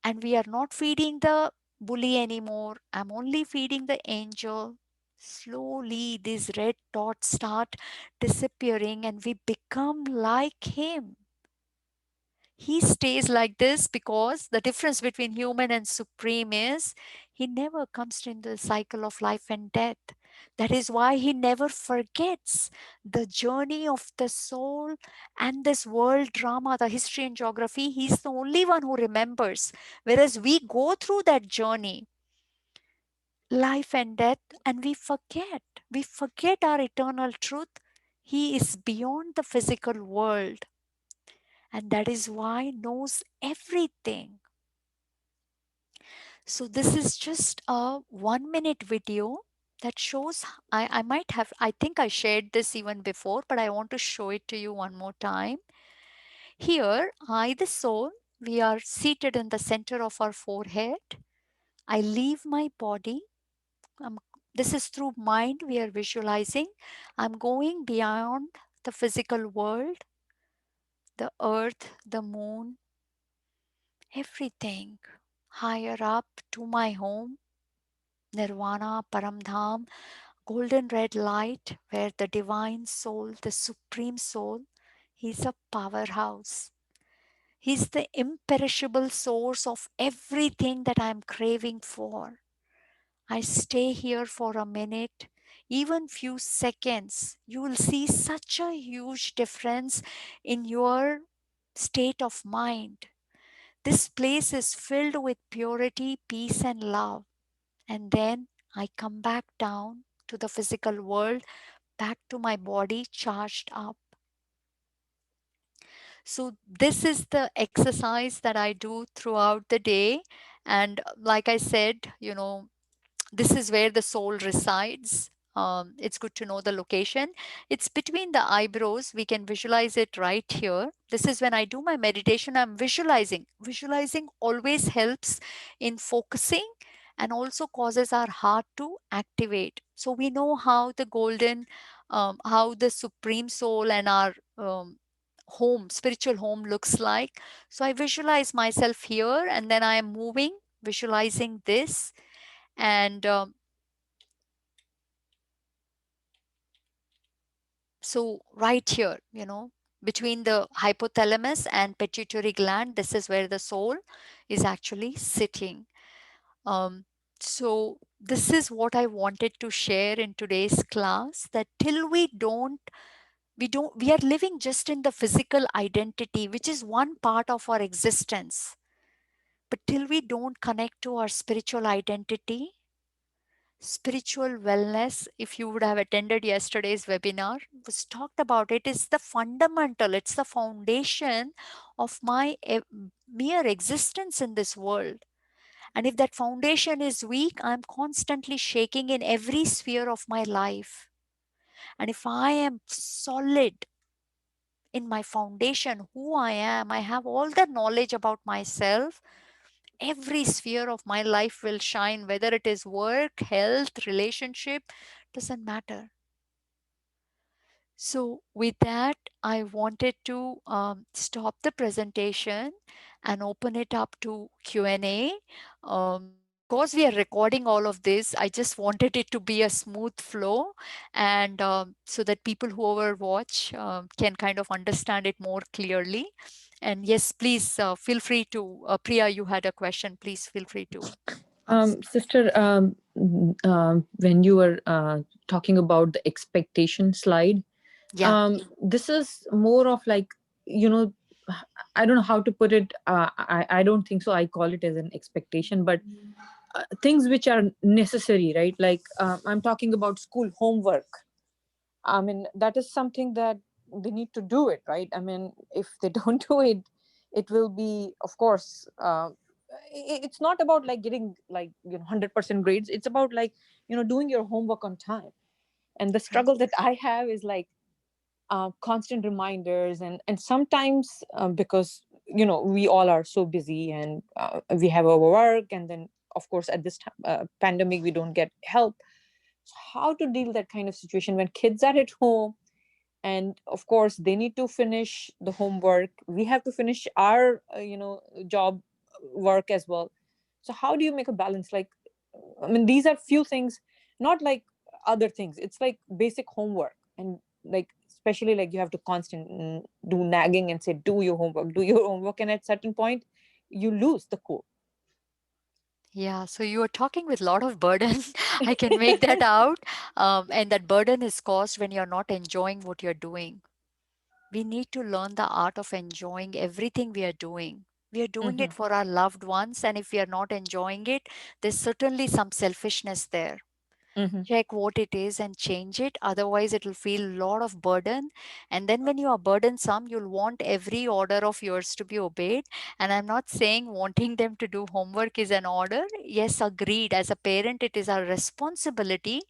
And we are not feeding the bully anymore. I'm only feeding the angel. Slowly, these red dots start disappearing and we become like him. He stays like this because the difference between human and supreme is he never comes in the cycle of life and death. That is why he never forgets the journey of the soul and this world drama, the history and geography. He's the only one who remembers. Whereas we go through that journey, life and death, and we forget. We forget our eternal truth. He is beyond the physical world, and that is why knows everything. So this is just a 1 minute video that shows. I might have, I think I shared this even before, but I want to show it to you one more time. Here, I, the soul, we are seated in the center of our forehead. I leave my body. Um, this is through mind we are visualizing. I'm going beyond the physical world, the earth, the moon, everything higher up to my home, Nirvana, Paramdham, golden red light, where the divine soul, the supreme soul, he's a powerhouse. He's the imperishable source of everything that I'm craving for. I stay here for a minute, even few seconds. You will see such a huge difference in your state of mind. This place is filled with purity, peace, and love. And then I come back down to the physical world, back to my body charged up. So, this is the exercise that I do throughout the day. And like I said, this is where the soul resides. It's good to know the location. It's between the eyebrows. We can visualize it right here. This is when I do my meditation, I'm visualizing. Visualizing always helps in focusing and also causes our heart to activate. So we know how the how the supreme soul and our home, spiritual home looks like. So I visualize myself here and then I am moving, visualizing this. And so right here, between the hypothalamus and pituitary gland, this is where the soul is actually sitting. Um, so this is what I wanted to share in today's class, that till we are living just in the physical identity, which is one part of our existence. But till we don't connect to our spiritual identity, spiritual wellness, if you would have attended yesterday's webinar, was talked about, it is the fundamental, it's the foundation of my mere existence in this world. And if that foundation is weak, I'm constantly shaking in every sphere of my life. And if I am solid in my foundation, who I am, I have all the knowledge about myself, every sphere of my life will shine, whether it is work, health, relationship, doesn't matter. So with that, I wanted to stop the presentation and open it up to Q&A. Because we are recording all of this, I just wanted it to be a smooth flow, and so that people who watch can kind of understand it more clearly. And yes, please feel free to, Priya, you had a question. Please feel free to ask. Sister, when you were talking about the expectation slide, Yeah. this is more of like, you know, I don't know how to put it. I don't think so. I call it as an expectation, but things which are necessary, right? Like I'm talking about school homework. I mean, that is something that they need to do it, right? I mean, if they don't do it, it will be, of course, it's not about like getting like 100% grades. It's about like doing your homework on time. And the Right. struggle that I have is like constant reminders, and sometimes because we all are so busy, and we have our work, and then of course at this time, pandemic, we don't get help. So how to deal that kind of situation when kids are at home, and of course they need to finish the homework, we have to finish our job work as well. So how do you make a balance? Like, I mean, these are few things, not like other things. It's like basic homework, and like especially like you have to constant do nagging and say do your homework, do your homework, and at certain point you lose the cool. Yeah, so you are talking with a lot of burden. I can make that out. And that burden is caused when you're not enjoying what you're doing. We need to learn the art of enjoying everything we are doing. We are doing Mm-hmm. it for our loved ones, and if we are not enjoying it, there's certainly some selfishness there. Mm-hmm. Check what it is and change it, otherwise it will feel a lot of burden, and then when you are burdensome you'll want every order of yours to be obeyed. And I'm not saying wanting them to do homework is an order. Yes, agreed, as a parent it is our responsibility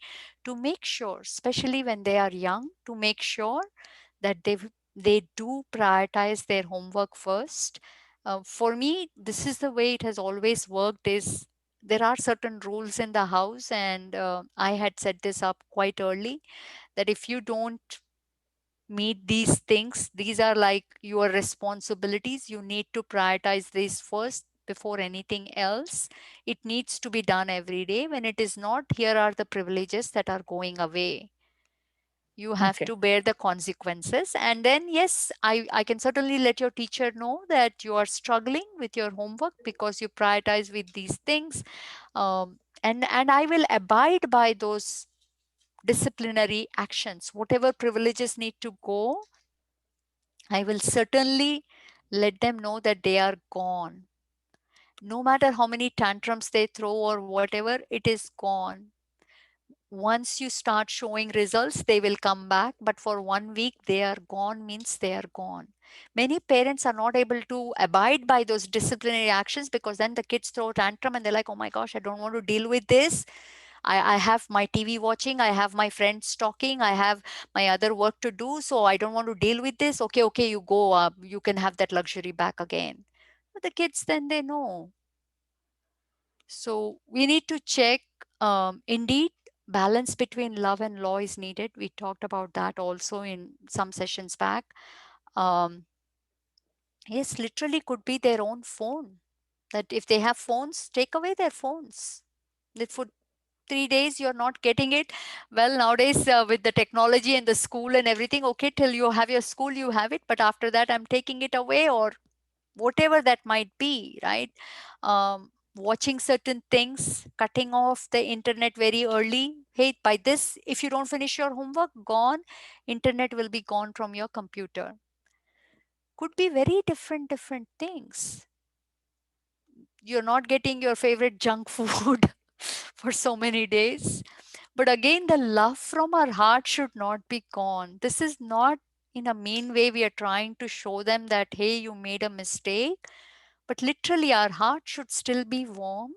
to make sure, especially when they are young, to make sure that they do prioritize their homework first. For me, this is the way it has always worked. Is there are certain rules in the house, and I had set this up quite early, that if you don't meet these things, these are like your responsibilities, you need to prioritize these first before anything else. It needs to be done every day. When it is not, here are the privileges that are going away. You have Okay. to bear the consequences. And then yes, I can certainly let your teacher know that you are struggling with your homework because you prioritize with these things. And I will abide by those disciplinary actions. Whatever privileges need to go, I will certainly let them know that they are gone. No matter how many tantrums they throw or whatever, it is gone. Once you start showing results, they will come back. But for 1 week, they are gone means they are gone. Many parents are not able to abide by those disciplinary actions because then the kids throw tantrum and they're like, oh my gosh, I don't want to deal with this. I have my TV watching, I have my friends talking, I have my other work to do. So I don't want to deal with this. Okay, okay, you go up. You can have that luxury back again. But the kids then they know. So we need to check. Indeed, balance between love and law is needed. We talked about that also in some sessions back. Um, yes, literally could be their own phone. That if they have phones, take away their phones. That for 3 days you're not getting it. Well, nowadays with the technology and the school and everything, okay, till you have your school, you have it. But after that, I'm taking it away, or whatever that might be, right? Watching certain things, cutting off the internet very early. Hey, by this, if you don't finish your homework, gone, internet will be gone from your computer. Could be very different things. You're not getting your favorite junk food for so many days. But again, the love from our heart should not be gone. This is not in a mean way we are trying to show them that, hey, you made a mistake. But literally, our heart should still be warm.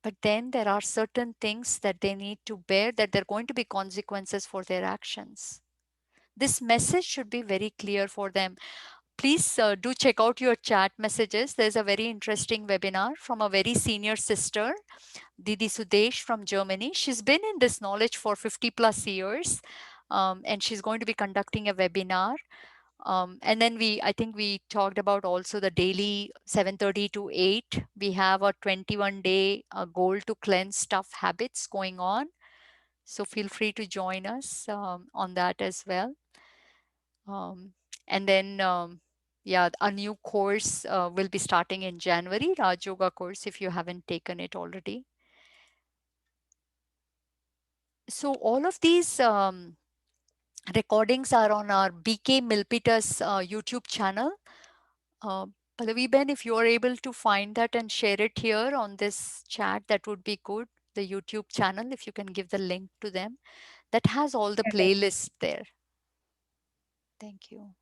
But then there are certain things that they need to bear, that there are going to be consequences for their actions. This message should be very clear for them. Please do check out your chat messages. There's a very interesting webinar from a very senior sister, Didi Sudesh from Germany. She's been in this knowledge for 50 plus years, and she's going to be conducting a webinar. And then I think we talked about also the daily 7:30 to 8. We have a 21-day goal to cleanse tough habits going on. So feel free to join us on that as well. Um, and then, yeah, a new course will be starting in January, Raj Yoga course, if you haven't taken it already. So all of these recordings are on our BK Milpitas YouTube channel. Uh, Pallavi Ben, if you are able to find that and share it here on this chat, that would be good. The YouTube channel, if you can give the link to them, that has all the playlists there. Thank you.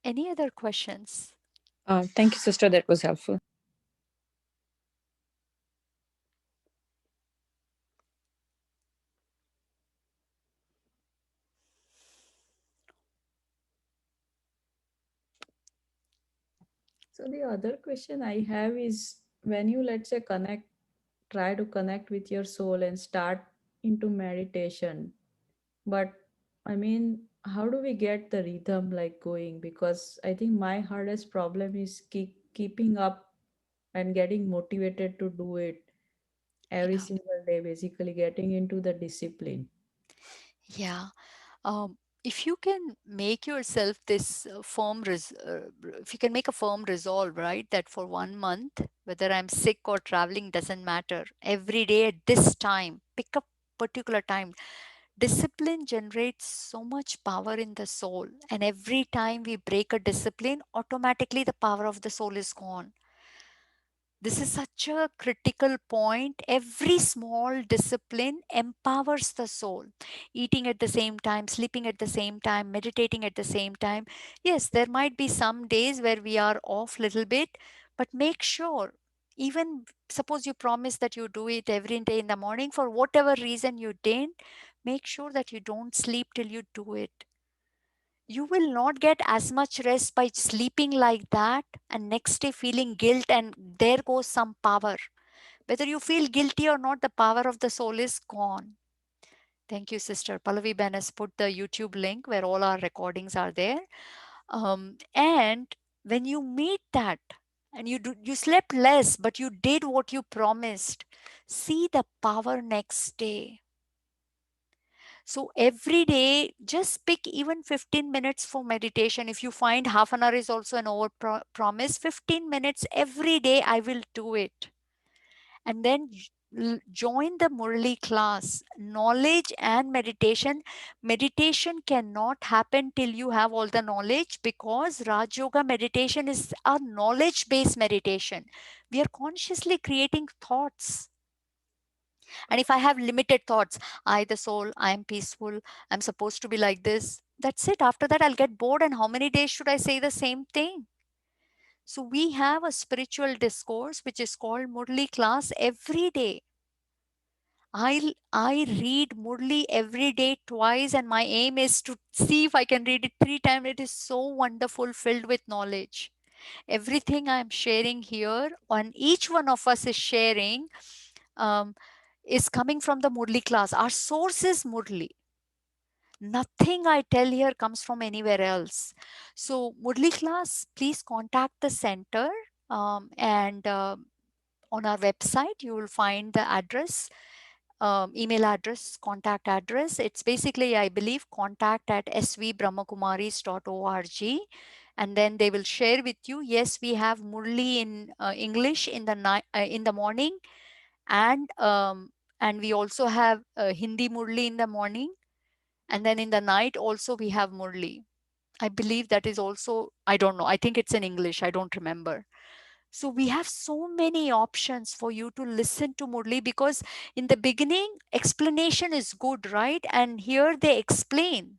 Any other questions? Thank you, sister. That was helpful. So the other question I have is, when you, let's say, try to connect with your soul and start into meditation, but I mean, how do we get the rhythm like going? Because I think my hardest problem is keeping up and getting motivated to do it every Yeah. single day, basically getting into the discipline. Yeah. um, if you can make yourself this if you can make a firm resolve, right, that for 1 month, whether I'm sick or traveling doesn't matter, every day at this time, pick a particular time. Discipline generates so much power in the soul, and every time we break a discipline, automatically the power of the soul is gone. This is such a critical point. Every small discipline empowers the soul. Eating at the same time, sleeping at the same time, meditating at the same time. Yes, there might be some days where we are off little bit, but make sure, even suppose you promise that you do it every day in the morning, for whatever reason you didn't, make sure that you don't sleep till you do it. You will not get as much rest by sleeping like that and next day feeling guilt, and there goes some power. Whether you feel guilty or not, the power of the soul is gone. Thank you, Sister Pallavi Ben has put the YouTube link where all our recordings are there. And when you meet that, and you slept less but you did what you promised, see the power next day. So every day, just pick even 15 minutes for meditation. If you find half an hour is also an over promise, 15 minutes every day, I will do it. And then join the Murli class. Knowledge and meditation. Meditation cannot happen till you have all the knowledge, because Raj Yoga meditation is a knowledge based meditation. We are consciously creating thoughts. And if I have limited thoughts, I, the soul, I am peaceful, I'm supposed to be like this, that's it. After that, I'll get bored. And how many days should I say the same thing? So we have a spiritual discourse which is called Murli class every day. I read Murli every day twice, and my aim is to see if I can read it 3 times. It is so wonderful, filled with knowledge. Everything I'm sharing here, and each one of us is sharing, um, is coming from the Murli class. Our source is Murli. Nothing I tell here comes from anywhere else. So, Murli class, please contact the center, and on our website, you will find the address, email address, contact address. It's basically, I believe, contact at svbrahmakumaris.org. And then they will share with you. Yes, we have Murli in English in the in the morning, and we also have Hindi Murli in the morning, and then in the night also we have Murli. I believe that is also, I don't know, I think it's in English, I don't remember. So we have so many options for you to listen to Murli, because in the beginning explanation is good, right? And here they explain.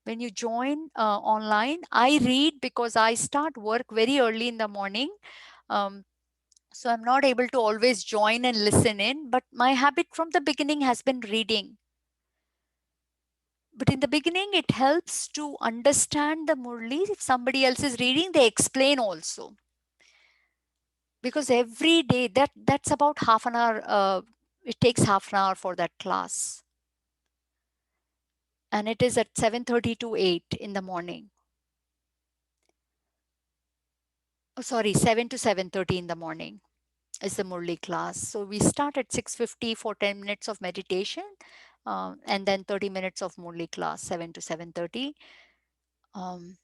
When you join online, I read because I start work very early in the morning. um, so I'm not able to always join and listen in, but my habit from the beginning has been reading. But in the beginning, it helps to understand the Murli. If somebody else is reading, they explain also. Because every day, that's about half an hour. It takes half an hour for that class. And it is at 7:30 to 8 in the morning. Oh, sorry, 7 to 7:30 in the morning is the Murli class. So we start at 6:50 for 10 minutes of meditation, and then 30 minutes of Murli class, 7 to 7:30. Um,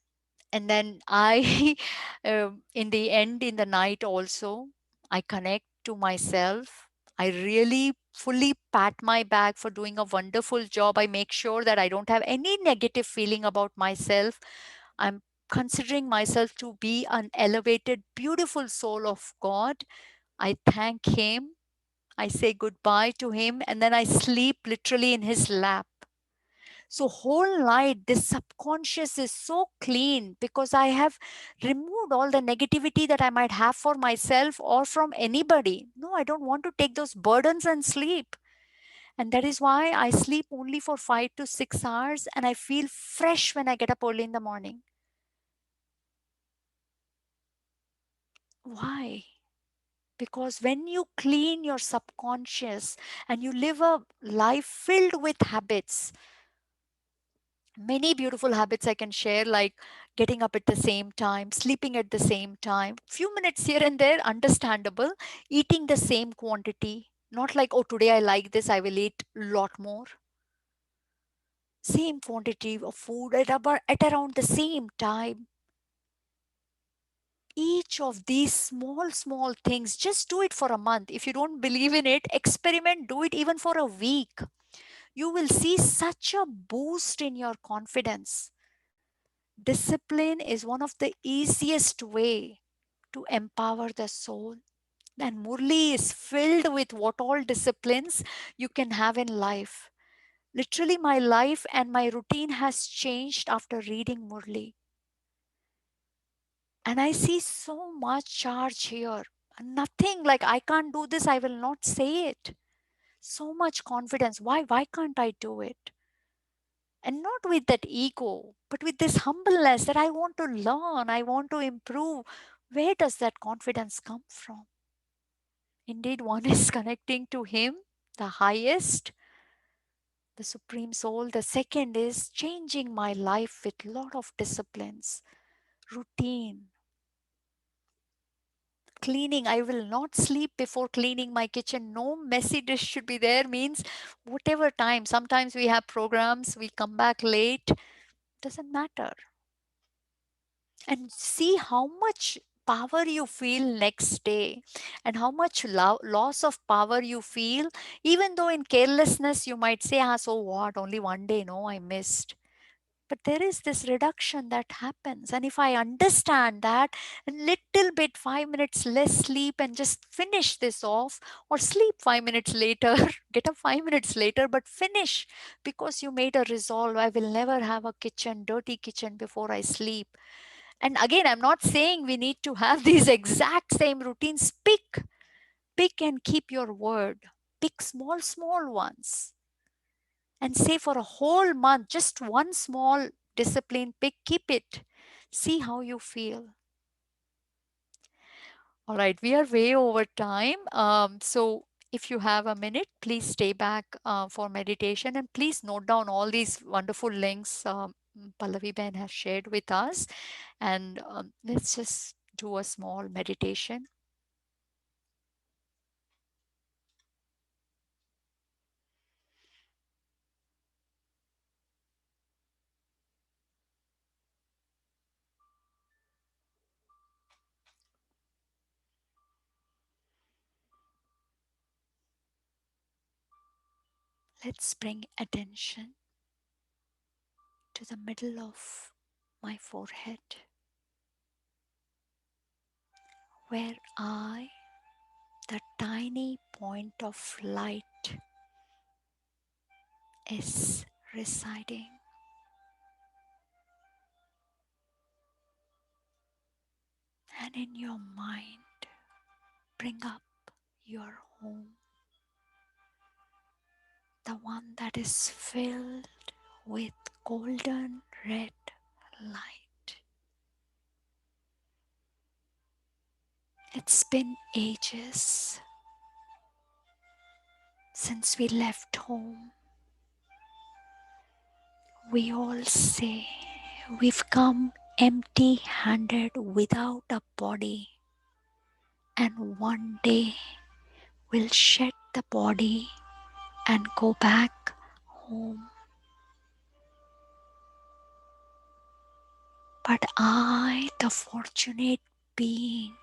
and then I, in the end, in the night also, I connect to myself. I really fully pat my back for doing a wonderful job. I make sure that I don't have any negative feeling about myself. I'm considering myself to be an elevated, beautiful soul of God. I thank Him. I say goodbye to Him, and then I sleep literally in His lap. So whole night, this subconscious is so clean, because I have removed all the negativity that I might have for myself or from anybody. No, I don't want to take those burdens and sleep. And that is why I sleep only for 5 to 6 hours, and I feel fresh when I get up early in the morning. Why? Because when you clean your subconscious and you live a life filled with habits, Many beautiful habits I can share, like getting up at the same time, sleeping at the same time, few minutes here and there, understandable, eating the same quantity, not like, oh, today I like this, I will eat a lot more. Same quantity of food at around the same time. Each of these small things, just do it for a month. If you don't believe in it, experiment, do it even for a week. You will see such a boost in your confidence. Discipline is one of the easiest way to empower the soul. And Murli is filled with what all disciplines you can have in life. Literally, my life and my routine has changed after reading Murli. And I see so much charge here. Nothing like I can't do this, I will not say it. So much confidence. Why can't I do it? And not with that ego, but with this humbleness that I want to learn, I want to improve. Where does that confidence come from? Indeed, one is connecting to Him, the highest, the Supreme Soul. The second is changing my life with lot of disciplines, routine, cleaning. I will not sleep before cleaning my kitchen. No messy dish should be there, means whatever time. Sometimes we have programs, we come back late, doesn't matter. And see how much power you feel next day, and how much loss of power you feel, even though in carelessness you might say, ah, so what, only one day, no, I missed. But there is this reduction that happens. And if I understand that, a little bit, 5 minutes less sleep, and just finish this off, or sleep 5 minutes later, get up 5 minutes later, but finish, because you made a resolve, I will never have a dirty kitchen before I sleep. And again, I'm not saying we need to have these exact same routines. Pick and keep your word. Pick small ones. And say for a whole month, just one small discipline, keep it. See how you feel. All right, we are way over time. So if you have a minute, please stay back for meditation, and please note down all these wonderful links Pallavi Ben has shared with us. And let's just do a small meditation. Let's bring attention to the middle of my forehead, where the tiny point of light, is residing. And in your mind, bring up your home, the one that is filled with golden red light. It's been ages since we left home. We all say we've come empty-handed without a body, and one day we'll shed the body and go back home. But I, the fortunate being,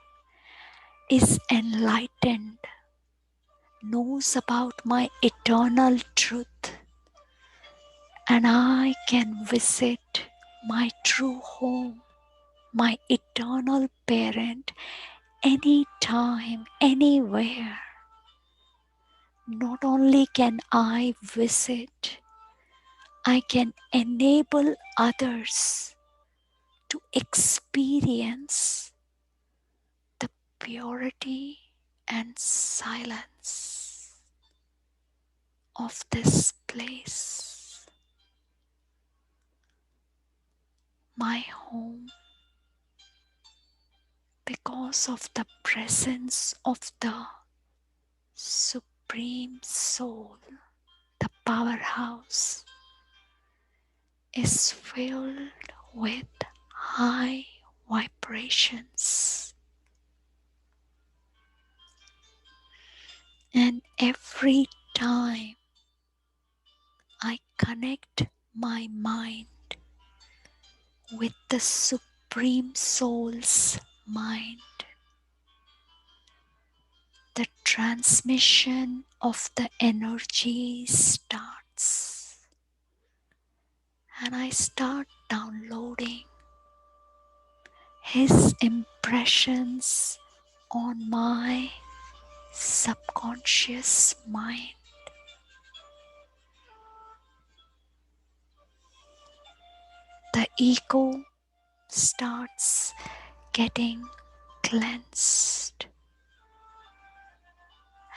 is enlightened, knows about my eternal truth, and I can visit my true home, my eternal parent, anytime, anywhere. Not only can I visit, I can enable others to experience the purity and silence of this place, my home, because of the presence of the Supreme Soul, the powerhouse is filled with high vibrations. And every time I connect my mind with the Supreme Soul's mind, the transmission of the energy starts, and I start downloading His impressions on my subconscious mind. The ego starts getting cleansed,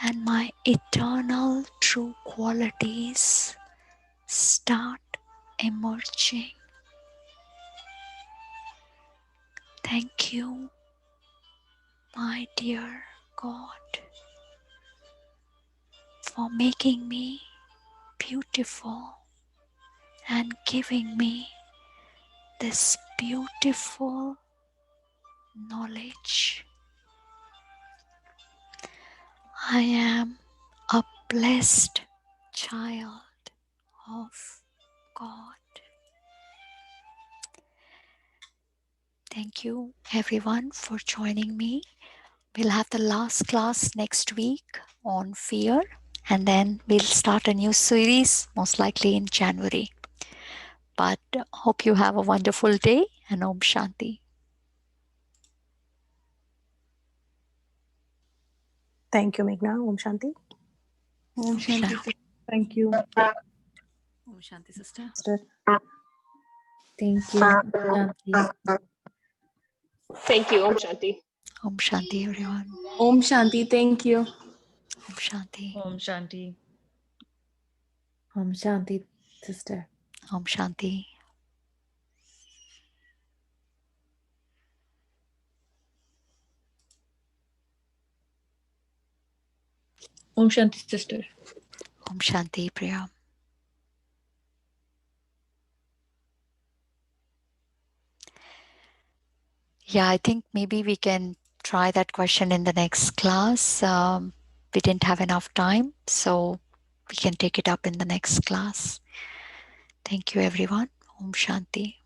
and my eternal true qualities start emerging. Thank you, my dear God, for making me beautiful and giving me this beautiful knowledge. I am a blessed child of God. Thank you everyone for joining me. We'll have the last class next week on fear, and then we'll start a new series most likely in January. But hope you have a wonderful day, and Om Shanti. Thank you, Meghna. Om Shanti. Om Shanti. Thank you. Om Shanti, sister. Sister. Thank you. Shanti. Thank you. Om Shanti. Om Shanti, everyone. Om Shanti. Thank you. Om Shanti. Om Shanti. Om Shanti, sister. Om Shanti. Om Shanti, sister. Om Shanti, Priya. Yeah, I think maybe we can try that question in the next class. We didn't have enough time, so we can take it up in the next class. Thank you, everyone. Om Shanti.